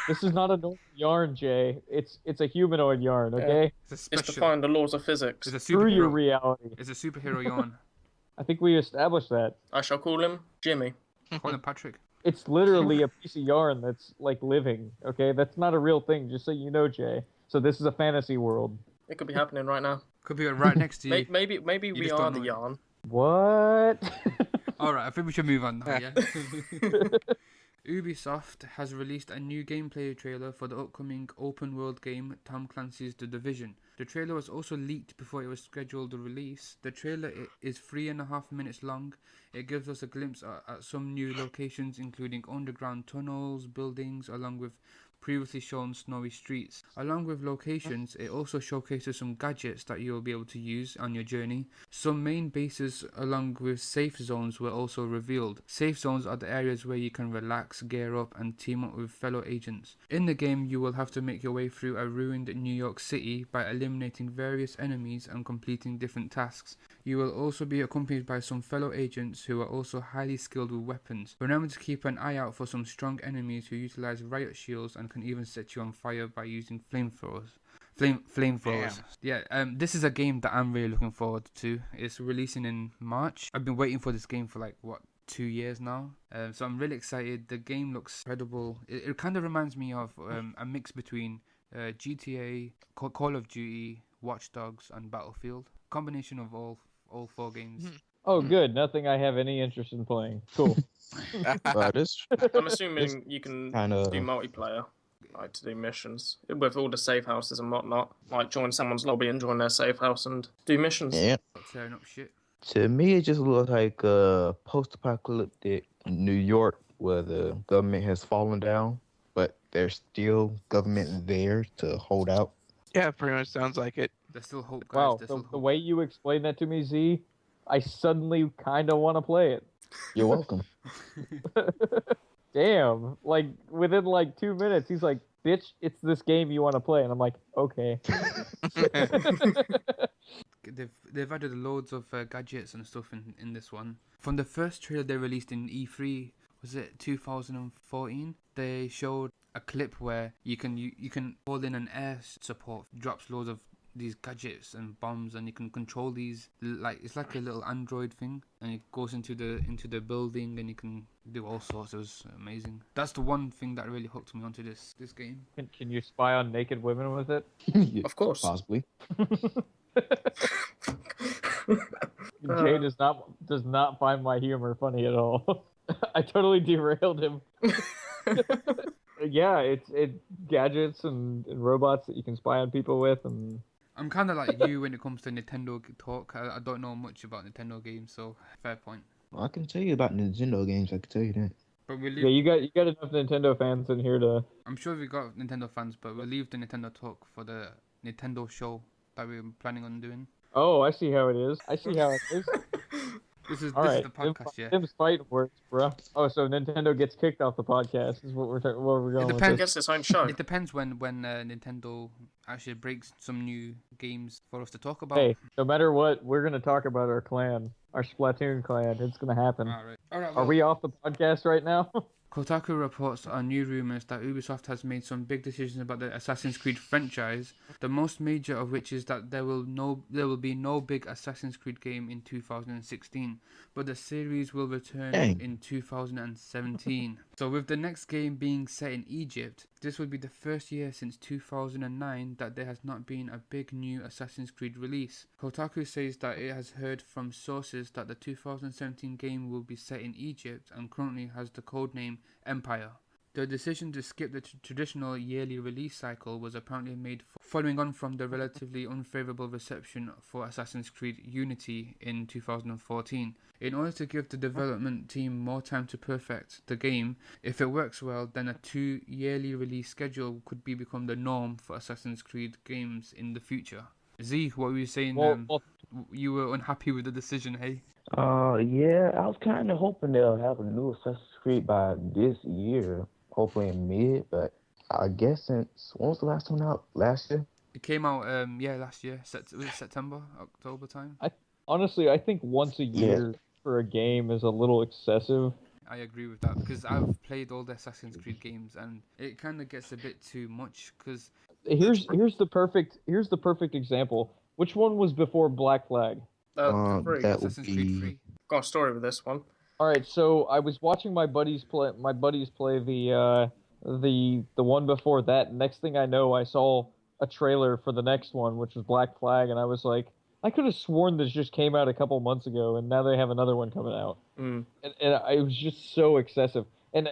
This is not a normal yarn, Jay. It's a humanoid yarn, okay? It's a It's special. defying the laws of physics. It's a Through your superhero. reality. It's a superhero yarn. I think we established that. I shall call him Jimmy. Call him Patrick. It's literally a piece of yarn that's like living, okay? That's not a real thing, just so you know, Jay. So this is a fantasy world. It could be happening right now. Could be right next to you. Maybe we just are don't the know it. yarn. What? All right, I think we should move on now. Yeah. Ubisoft has released a new gameplay trailer for the upcoming open-world game Tom Clancy's The Division. The trailer was also leaked before it was scheduled to release. The trailer is 3.5 minutes long. It gives us a glimpse at some new locations, including underground tunnels, buildings, along with previously shown snowy streets. Along with locations, it also showcases some gadgets that you'll be able to use on your journey. Some main bases along with safe zones were also revealed. Safe zones are the areas where you can relax, gear up and team up with fellow agents. In the game, you will have to make your way through a ruined New York City by eliminating various enemies and completing different tasks. You will also be accompanied by some fellow agents who are also highly skilled with weapons. Remember to keep an eye out for some strong enemies who utilize riot shields and can even set you on fire by using flamethrowers. Flamethrowers. Yeah, this is a game that I'm really looking forward to. It's releasing in March. I've been waiting for this game for 2 years now. So I'm really excited. The game looks incredible. It kind of reminds me of a mix between GTA, Call of Duty, Watch Dogs, and Battlefield. Combination of all 4 games. Oh, good. Nothing I have any interest in playing. Cool. But it's I'm assuming you can kinda- do multiplayer, like to do missions with all the safe houses and whatnot. Like join someone's lobby and join their safe house and do missions. yeah. Tearing up shit. To me, it just looks like a post-apocalyptic New York where the government has fallen down, but there's still government there to hold out. Yeah, pretty much sounds like it. There's still hope, guys. Wow, There's still the hope. way you explain that to me, Z, I suddenly kind of want to play it. You're welcome. Damn, within 2 minutes, he's like, "Bitch, it's this game you want to play," and I'm like, "Okay." They've added loads of gadgets and stuff in this one. From the first trailer they released in E3, was it 2014? They showed a clip where you can hold in an air support, drops loads of these gadgets and bombs, and you can control these it's like a little android thing, and it goes into the building, and you can do all sorts. It was amazing. That's the one thing that really hooked me onto this game. Can you spy on naked women with it? Of course. Possibly. Jay does not find my humor funny at all. I totally derailed him. Yeah, it's gadgets and robots that you can spy on people with, and I'm kind of like you when it comes to Nintendo talk. I don't know much about Nintendo games, so fair point. Well, I can tell you about Nintendo games. I can tell you that. But we'll yeah, leave, you got enough Nintendo fans in here to. I'm sure we got Nintendo fans, but we'll leave the Nintendo talk for the Nintendo show that we're planning on doing. Oh, I see how it is. This is All right, the podcast, yeah. Tim's fighting words, bro. Oh, so Nintendo gets kicked off the podcast. Is what we're going with. I depends. guess its own show. It depends when Nintendo actually breaks some new games for us to talk about. Hey, no matter what, we're gonna talk about our clan, our Splatoon clan. It's gonna happen. All right. Are we off the podcast right now? Kotaku reports on new rumors that Ubisoft has made some big decisions about the Assassin's Creed franchise, the most major of which is that there will be no big Assassin's Creed game in 2016, but the series will return in 2017. So with the next game being set in Egypt, this would be the first year since 2009 that there has not been a big new Assassin's Creed release. Kotaku says that it has heard from sources that the 2017 game will be set in Egypt and currently has the codename Empire. The decision to skip the traditional yearly release cycle was apparently made following on from the relatively unfavourable reception for Assassin's Creed Unity in 2014. In order to give the development team more time to perfect the game, if it works well, then a 2 yearly release schedule could become the norm for Assassin's Creed games in the future. Z, what were you saying? You were unhappy with the decision, hey? Yeah, I was kind of hoping they'll have a new Assassin's Creed by this year, hopefully in mid, but I guess since, when was the last one out? Last year? It came out, last year. Was it September, October time? Honestly, I think once a year for a game is a little excessive. I agree with that, because I've played all the Assassin's Creed games, and it kind of gets a bit too much, because... Here's the perfect example. Which one was before Black Flag? 3. That would Assassin's Creed 3. Got a story with this one. All right, so I was watching my buddies play the one before that. Next thing I know, I saw a trailer for the next one, which was Black Flag, and I was like, I could have sworn this just came out a couple months ago, and now they have another one coming out. And it was just so excessive. And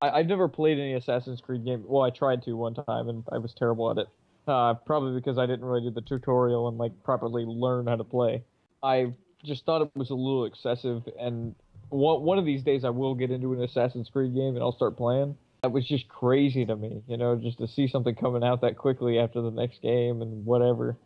I've never played any Assassin's Creed game. Well, I tried to one time, and I was terrible at it. Probably because I didn't really do the tutorial and properly learn how to play. I just thought it was a little excessive, and one of these days I will get into an Assassin's Creed game and I'll start playing. That was just crazy to me, just to see something coming out that quickly after the next game and whatever.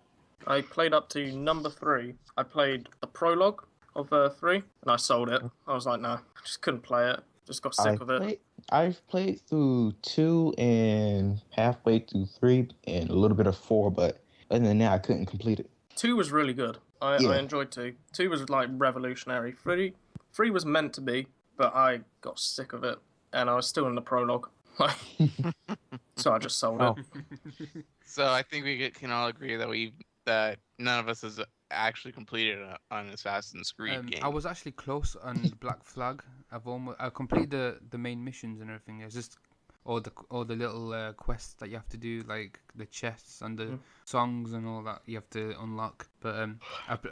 I played up to number 3. I played the prologue of 3, and I sold it. I was like, no, I just couldn't play it. Just got sick of it. I've played through 2 and halfway through 3 and a little bit of 4, but other than that, I couldn't complete it. 2 was really good. I enjoyed 2. 2 was revolutionary. 3 was meant to be, but I got sick of it, and I was still in the prologue. So I just sold it. So I think we can all agree that none of us has actually completed an Assassin's Creed game. I was actually close on Black Flag. I completed the main missions and everything. It's just all the little quests that you have to do, like the chests and the songs and all that you have to unlock. But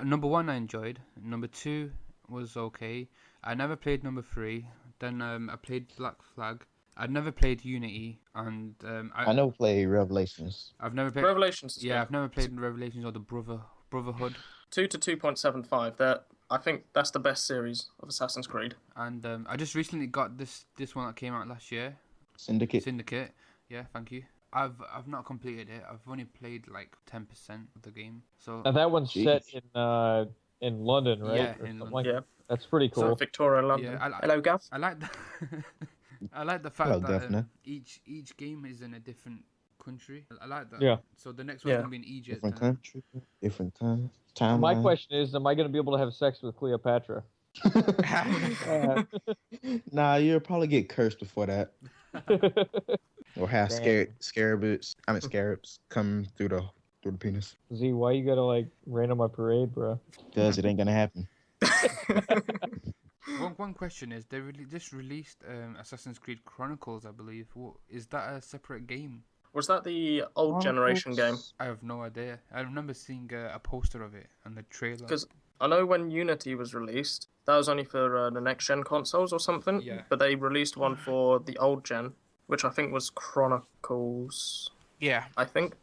number 1 I enjoyed. Number 2 was okay. I never played number 3. Then I played Black Flag. I'd never played Unity, and I never played Revelations. I've never played Revelations. Yeah, I've never played Revelations or the Brotherhood. 2 to 2.75. I think that's the best series of Assassin's Creed. And I just recently got this one that came out last year. Syndicate. Yeah, thank you. I've not completed it. I've only played 10% of the game. So Now that one's set in London, right? Yeah, in London. Yeah. That's pretty cool. So Victoria, London. Yeah, Hello, Gav. I like that. I like the fact that each game is in a different country. I like that. Yeah. So the next one's gonna be in Egypt. Different country, different time. My question is, am I going to be able to have sex with Cleopatra? Nah, you'll probably get cursed before that. Or have scarabs come through the penis. Z, why you gotta rain on my parade, bro? Because it ain't gonna happen. One question is, they just released Assassin's Creed Chronicles, I believe. Is that a separate game? Was that the old generation game? I have no idea. I remember seeing a poster of it and the trailer. Because I know when Unity was released, that was only for the next gen consoles or something. Yeah. But they released one for the old gen, which I think was Chronicles. Yeah, I think.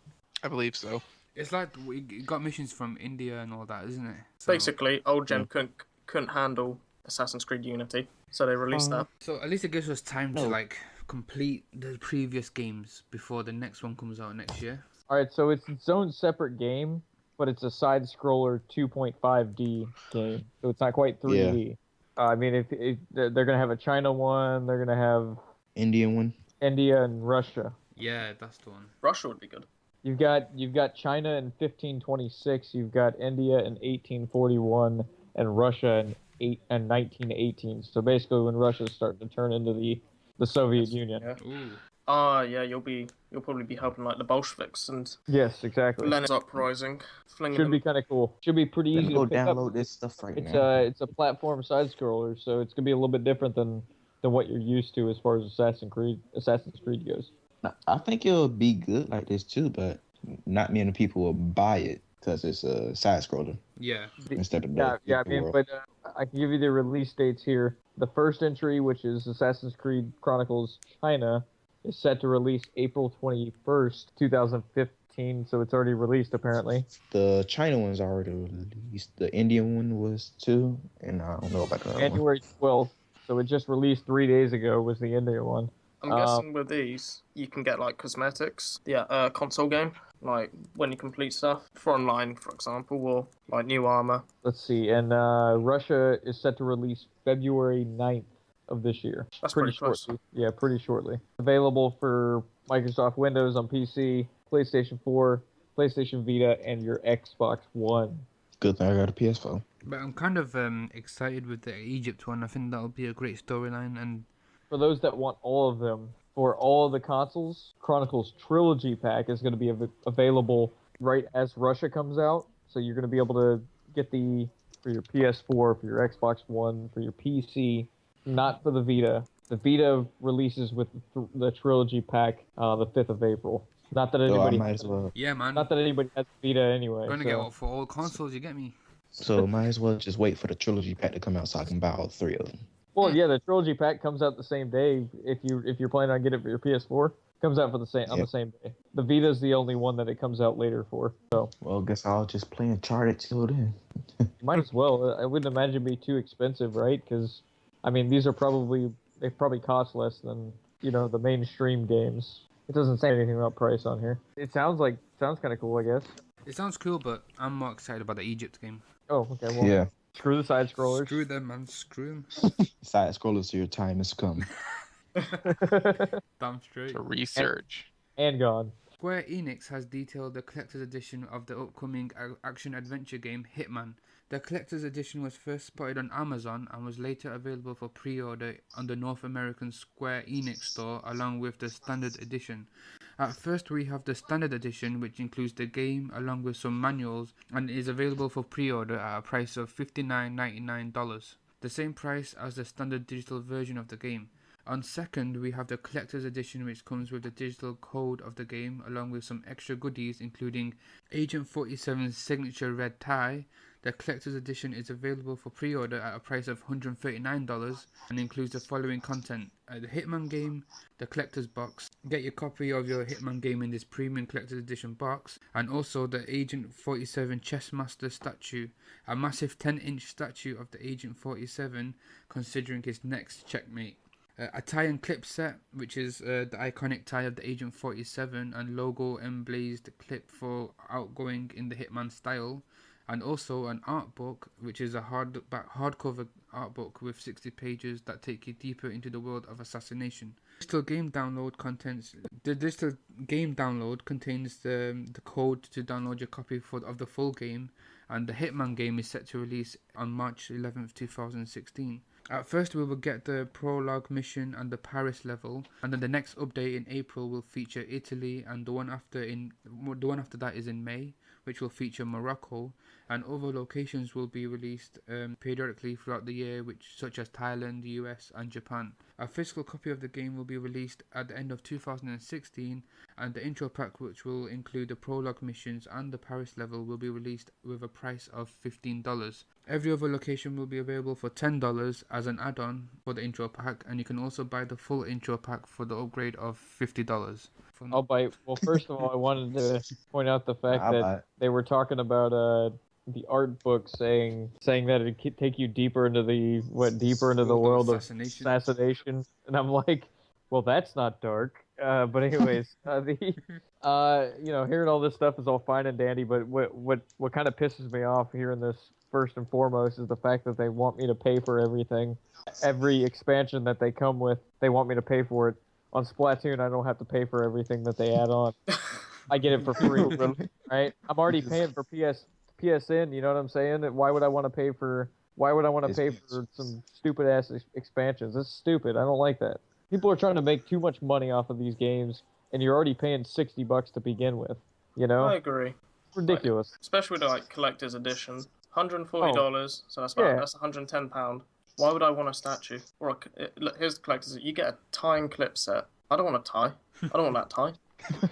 I believe so. It's like we got missions from India and all that, isn't it? So, Basically, old gen couldn't handle Assassin's Creed Unity, so they released that. So at least it gives us time to complete the previous games before the next one comes out next year. All right, so it's its own separate game, but it's a side-scroller 2.5D game, so it's not quite 3D. Yeah. I mean, if they're gonna have a China one, they're gonna have Indian one. India and Russia. Yeah, that's the one. Russia would be good. You've got China in 1526. You've got India in 1841, and Russia in 1918. So basically, when Russia's starting to turn into the the Soviet Union. Yeah. Ooh. Yeah, you'll probably be helping like the Bolsheviks and Yes, exactly. Lenin's uprising, flinging Should them. be kind of cool. Should be pretty Let easy me go to pick up. download this stuff right It's now. it's a platform side scroller, so it's gonna be a little bit different than what you're used to as far as Assassin's Creed goes. I think it'll be good like this too, but not many people will buy it because it's a side scroller Yeah. instead of Yeah, the I mean, world. but I can give you the release dates here. The first entry, which is Assassin's Creed Chronicles China, is set to release April 21st, 2015. So it's already released apparently. The China one's already released. The Indian one was too, and I don't know about the other one. January 12th. So it just released 3 days ago. Was the India one. I'm guessing with these, you can get like cosmetics. Yeah, console game, like when you complete stuff for online, for example, or like new armor. Let's see, and Russia is set to release February 9th of this year. That's pretty close. shortly. Yeah, pretty shortly. Available for Microsoft Windows on PC, PlayStation 4, PlayStation Vita, and your Xbox One. Good thing I got a PS4. But I'm kind of excited with the Egypt one. I think that'll be a great storyline. And For those that want all of them, for all of the consoles, Chronicles Trilogy Pack is going to be available right as Russia comes out. So you're going to be able to get for your PS4, for your Xbox One, for your PC, not for the Vita. The Vita releases with the Trilogy Pack the 5th of April. Not that So I anybody, might as well. yeah, man. not that anybody has Vita anyway. Gonna so. get what for all consoles, you get me? So might as well just wait for the trilogy pack to come out so I can buy all 3 of them. Well, yeah, the Trilogy Pack comes out the same day. If you're planning on getting it for your PS4, comes out on the same day. The Vita's the only one that it comes out later for. So Well, I guess I'll just play Uncharted till then. might as well. I wouldn't imagine it'd be too expensive, right? Because I mean, they probably cost less than the mainstream games. It doesn't say anything about price on here. It sounds kind of cool, I guess. It sounds cool, but I'm more excited about the Egypt game. Oh, okay. Well, Yeah. screw the side scrollers. Screw them, man. Screw Side scrollers, so your time has come. them. Damn straight. To research. And gone. Square Enix has detailed the collector's edition of the upcoming action-adventure game Hitman. The collector's edition was first spotted on Amazon and was later available for pre-order on the North American Square Enix store along with the standard edition. At first we have the standard edition, which includes the game along with some manuals and is available for pre-order at a price of $59.99, the same price as the standard digital version of the game. On second, we have the collector's edition, which comes with the digital code of the game along with some extra goodies including Agent 47's signature red tie. The collector's edition is available for pre-order at a price of $139 and includes the following content: the Hitman game, the collector's box. Get your copy of your Hitman game in this premium collector's edition box, and also the Agent 47 Chessmaster statue, a massive 10-inch statue of the Agent 47 considering his next checkmate. A tie and clip set, which is the iconic tie of the Agent 47 and logo emblazed clip for outgoing in the Hitman style, and also an art book, which is a hardcover art book with 60 pages that take you deeper into the world of assassination. The digital game download contains the code to download your copy of the full game, and the Hitman game is set to release on March 11th, 2016. At first we will get the prologue mission and the Paris level, and then the next update in April will feature Italy, and the one after that is in May, which will feature Morocco, and other locations will be released periodically throughout the year, such as Thailand, US, and Japan. A physical copy of the game will be released at the end of 2016, and the intro pack, which will include the prologue missions and the Paris level, will be released with a price of $15. Every other location will be available for $10 as an add-on for the intro pack, and you can also buy the full intro pack for the upgrade of $50. I'll buy. Well, first of all, I wanted to point out the fact that they were talking about the art book saying that it could take you deeper into the world of assassination, and I'm like, well, that's not dark. But anyways, hearing all this stuff is all fine and dandy, but what kind of pisses me off hearing this first and foremost is the fact that they want me to pay for everything, every expansion that they come with. They want me to pay for it. On Splatoon, I don't have to pay for everything that they add on. I get it for free, right? I'm already paying for PSN. You know what I'm saying? Why would I want to pay for some stupid ass expansions? It's stupid. I don't like that. people are trying to make too much money off of these games, and you're already paying $60 to begin with. You know, I agree. it's ridiculous. Especially with like collector's edition, $140. So that's that's £110. Why would I want a statue? Or look, here's the collector's. You get a tie and clip set. I don't want a tie. I don't want that tie.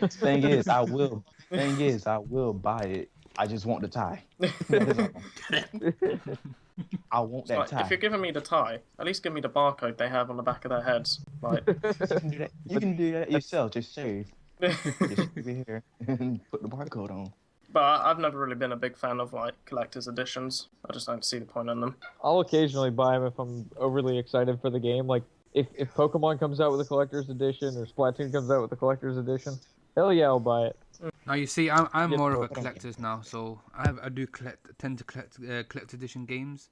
Thing is, I will buy it. I just want the tie. I want that tie. If you're giving me the tie, at least give me the barcode they have on the back of their heads. Like, you can do that yourself. Just shave. Just be here and put the barcode on. But I've never really been a big fan of like collector's editions. I just don't see the point in them. I'll occasionally buy them if I'm overly excited for the game. Like if Pokemon comes out with a collector's edition or Splatoon comes out with a collector's edition, hell yeah, I'll buy it. Now you see, I'm more of a collector's now, so I do tend to collect collect edition games.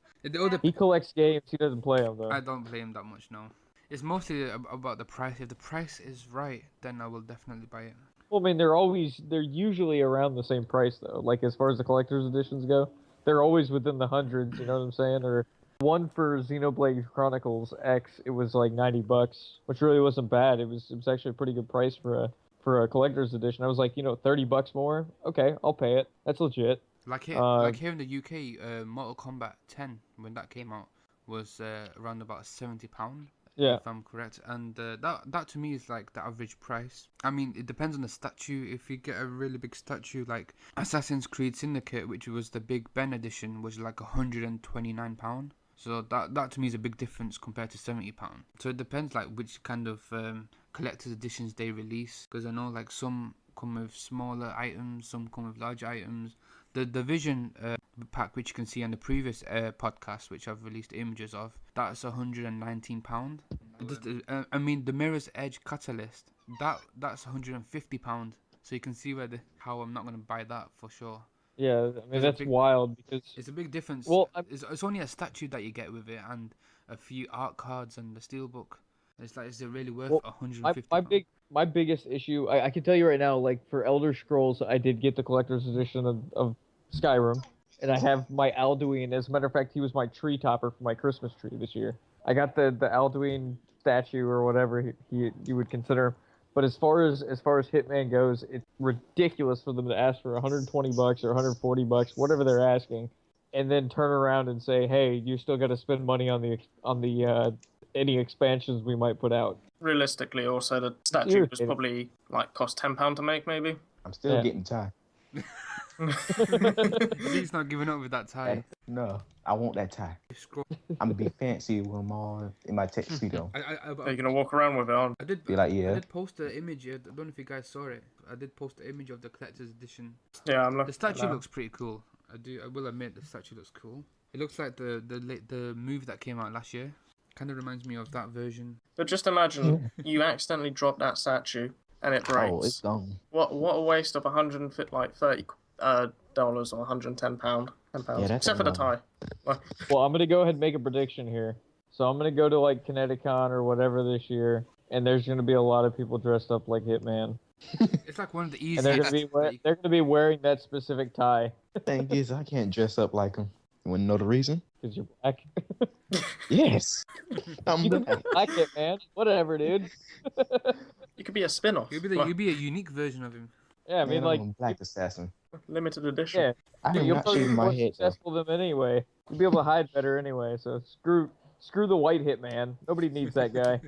He collects games, he doesn't play them though. I don't play them that much now. It's mostly about the price. If the price is right, then I will definitely buy it. Well, I mean, they're usually around the same price though. Like as far as the collector's editions go, they're always within the hundreds. You know what I'm saying? Or one for Xenoblade Chronicles X, it was like $90, which really wasn't bad. It was actually a pretty good price for a collector's edition. I was like, $30 more. Okay, I'll pay it. That's legit. Like here in the UK, Mortal Kombat 10 when that came out was around about £70. Yeah. If I'm correct, and that to me is like the average price. I mean, it depends on the statue. If you get a really big statue like Assassin's Creed Syndicate, which was the Big Ben edition, was like £129. So that to me is a big difference compared to £70. So it depends like which kind of collector's editions they release, because I know like some come with smaller items, some come with large items. The Division pack, which you can see on the previous podcast, which I've released images of, that's £119. I mean, the Mirror's Edge Catalyst, that's £150. So you can see how I'm not going to buy that for sure. Yeah, I mean, that's wild because it's a big difference. Well, it's only a statue that you get with it and a few art cards and the steelbook. It's like, is it really worth £150? My biggest issue, I can tell you right now, like for Elder Scrolls, I did get the collector's edition of Skyrim, and I have my Alduin. As a matter of fact, he was my tree topper for my Christmas tree this year. I got the Alduin statue or whatever you would consider. But as far as Hitman goes, it's ridiculous for them to ask for $120 or $140, whatever they're asking, and then turn around and say, "Hey, you still got to spend money on the any expansions we might put out." Realistically, also the statue was probably like cost £10 to make, maybe. I'm still getting tie. He's not giving up with that tie. No, I want that tie. I'm gonna be fancy with them all in my tuxedo. Are you gonna walk around with it on? I did post an image. I don't know if you guys saw it. I did post an image of the collector's edition. Yeah, I'm looking. The statue looks pretty cool. I will admit the statue looks cool. It looks like the movie that came out last year. Kind of reminds me of that version. But just imagine you accidentally drop that statue and it breaks. Oh, it's gone. What a waste of $130 or £110. Yeah, Except for the tie. Well, I'm gonna go ahead and make a prediction here. So I'm gonna go to like Connecticut or whatever this year, and there's gonna be a lot of people dressed up like Hitman. It's like one of the easiest. And they're gonna be wearing that specific tie. The thing is, I can't dress up like them. You wanna know the reason? Because you're black. Yes. I'm black. Like it, man. Whatever, dude. You could be a spin-off. You'd be a unique version of him. Yeah, I mean, like I'm a black assassin. Limited edition. Yeah, I'm not shaving my head. Successful than anyway. You'll be able to hide better anyway. So screw the white Hitman. Nobody needs that guy.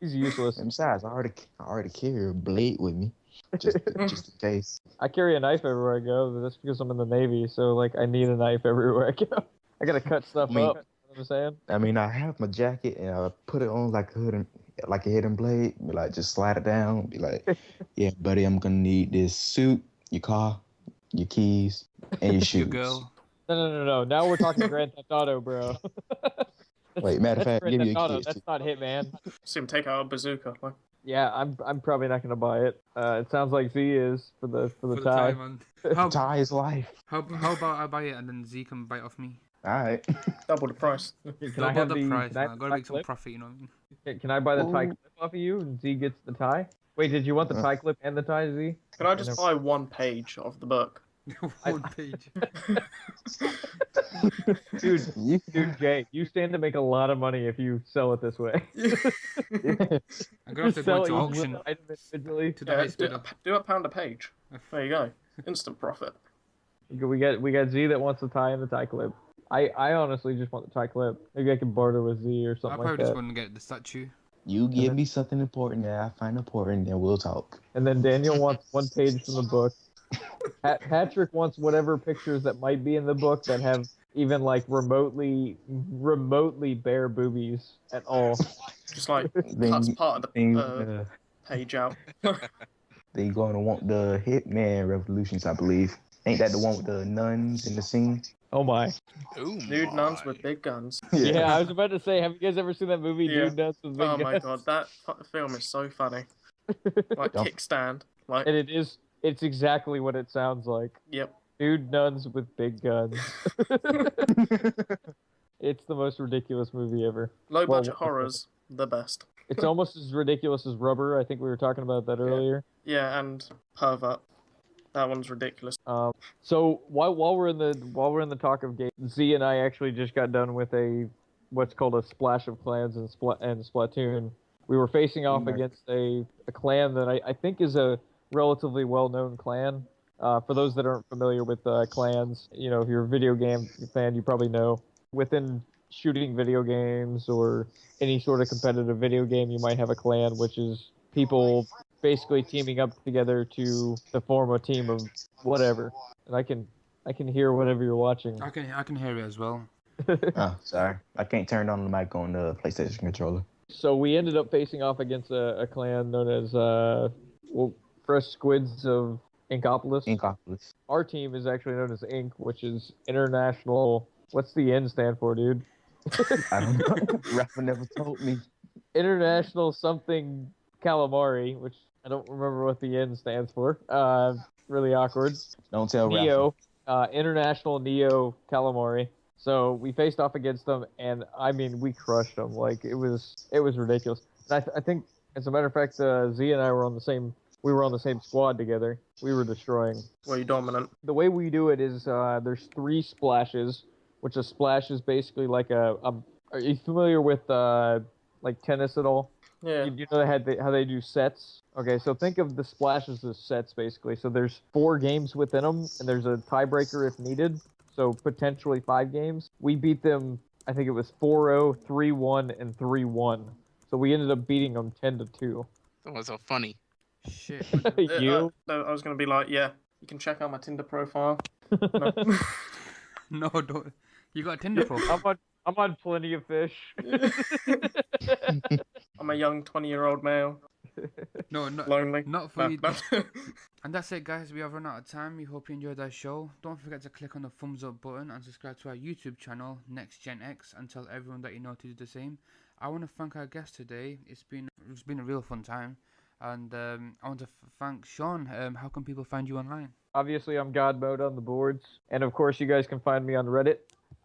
He's useless. And besides, I already carry a blade with me, just in case. I carry a knife everywhere I go. But that's because I'm in the Navy. So like, I need a knife everywhere I go. I gotta cut stuff up. You know what I'm saying? I mean, I have my jacket and I put it on like a hidden blade. Be like, just slide it down. Be like, yeah, buddy, I'm gonna need this suit, your car, your keys, and your shoes. Your girl. No. Now we're talking Grand Theft Auto, bro. Wait, matter of fact, give me your keys. That's not Hitman. See him take out a bazooka. Yeah, I'm probably not gonna buy it. It sounds like Z is for the tie. Tie is life. How about I buy it and then Z can buy it off me? All right. Double the price. Can I have the price? I gotta make some profit, you know what I mean? Can I buy the tie clip off of you and Z gets the tie? Wait, did you want the tie clip and the tie, Z? Can I just buy one page of the book One page. Dude, Jay, you stand to make a lot of money if you sell it this way. I'm gonna have to go Sell into each auction item individually. to the Yeah, highest do, bidder. do £1 a page. There you go. Instant profit. We got Z that wants the tie and the tie clip. I honestly just want the tie clip. Maybe I can barter with Z or I something probably like just that. want to get the statue. You give me something important that I find important, then we'll talk. And then Daniel wants one page from the book. Patrick wants whatever pictures that might be in the book that have even like remotely bare boobies at all. Just like Then cuts you- part of then the page out. they gonna want the Hitman Revolutions, I believe. Ain't that the one with the nuns in the scene? Oh my. Ooh, Nude nuns my. with big guns. Yeah, I was about to say, have you guys ever seen that movie, Yeah. Dude Nuts with Big Oh my Guns? god, that film is so funny. Like Don't- kickstand. Like, And it's exactly what it sounds like. yep. Dude nuns with big guns. It's the most ridiculous movie ever. Low Well, budget horrors, the best. It's almost as ridiculous as Rubber. I think we were talking about that earlier. Yeah, and Pervert. That one's ridiculous. So while we're in the talk of games, Z and I actually just got done with what's called a Splash of Clans and Splatoon. We were facing off against a clan that I think is a relatively well-known clan. For those that aren't familiar with clans, you know, if you're a video game fan, you probably know. Within shooting video games or any sort of competitive video game, you might have a clan, which is people basically teaming up together to form a team of whatever. And I can hear whatever you're watching. I can hear it as well. Oh, sorry. I can't turn on the mic on the PlayStation controller. So we ended up facing off against a clan known as Fresh Squids of Inkopolis. Inkopolis. Our team is actually known as Inc., which is International. What's the N stand for, dude? I don't know. Rafa never told me. International something calamari, which I don't remember what the N stands for. Really awkward. Don't tell Rafa. Neo, International Neo calamari. So we faced off against them, and I mean, we crushed them. Like it was ridiculous. And I think, as a matter of fact, Z and I were on the same. We were on the same squad together. We were destroying. Were you dominant? The way we do it is there's 3 splashes, which a splash is basically like a. Are you familiar with like tennis at all? Yeah. You know how they do sets? Okay, so think of the splashes as sets, basically. So there's 4 games within them, and there's a tiebreaker if needed. So potentially 5 games. We beat them, I think it was 4-0, 3-1, and 3-1. So we ended up beating them 10-2. That was so funny. Shit. You? I was going to be like, yeah, you can check out my Tinder profile. No. No, don't. You got a Tinder profile. I'm on Plenty of Fish. I'm a young 20-year-old male. No, no, Lonely. not for you. No. And that's it, guys. We have run out of time. We hope you enjoyed our show. Don't forget to click on the thumbs up button and subscribe to our YouTube channel, Next Gen X, and tell everyone that you know to do the same. I want to thank our guest today. It's been a real fun time. And I want to thank Sean. How can people find you online? Obviously, I'm God Mode on the boards. And of course, you guys can find me on Reddit.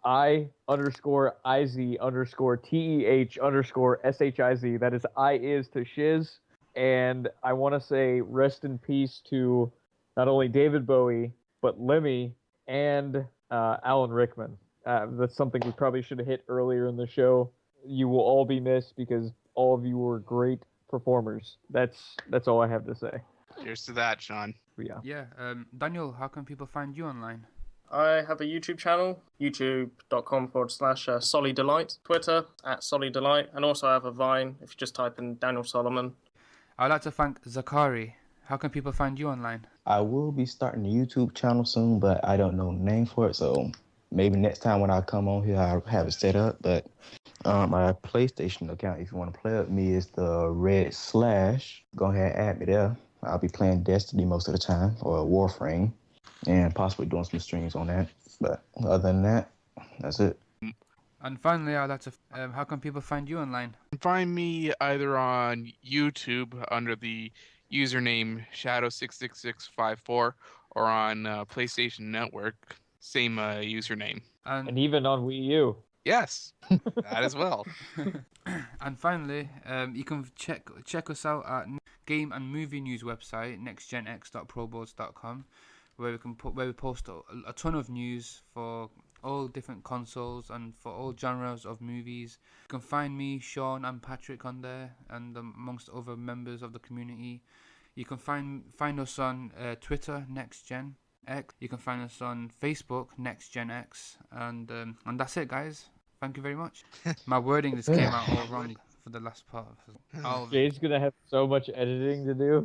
I_IZ_TEH_SHIZ. That is I is to shiz. And I want to say rest in peace to not only David Bowie, but Lemmy and Alan Rickman. That's something we probably should have hit earlier in the show. You will all be missed because all of you were great performers. That's all I have to say. Cheers to that, Sean. Yeah. Yeah. Daniel, how can people find you online? I have a YouTube channel, youtube.com/SollyDelight, Twitter @SollyDelight, and also I have a Vine if you just type in Daniel Solomon. I'd like to thank Zakari. How can people find you online? I will be starting a YouTube channel soon, but I don't know the name for it, so maybe next time when I come on here, I'll have it set up. But my PlayStation account, if you want to play with me, is the Red Slash. Go ahead and add me there. I'll be playing Destiny most of the time, or Warframe, and possibly doing some streams on that. But other than that, that's it. And finally, I'd like to. How can people find you online? Find me either on YouTube under the username Shadow66654 or on PlayStation Network, same username. And even on Wii U. Yes, that as well. And finally, you can check us out at game and movie news website nextgenx.proboards.com, where we post a ton of news for all different consoles and for all genres of movies. You can find me, Sean, and Patrick on there, and amongst other members of the community. You can find us on Twitter, NextGen X. You can find us on Facebook, NextGen X, and that's it, guys. Thank you very much. My wording just came out all wrong for the last part. Jade's gonna have so much editing to do.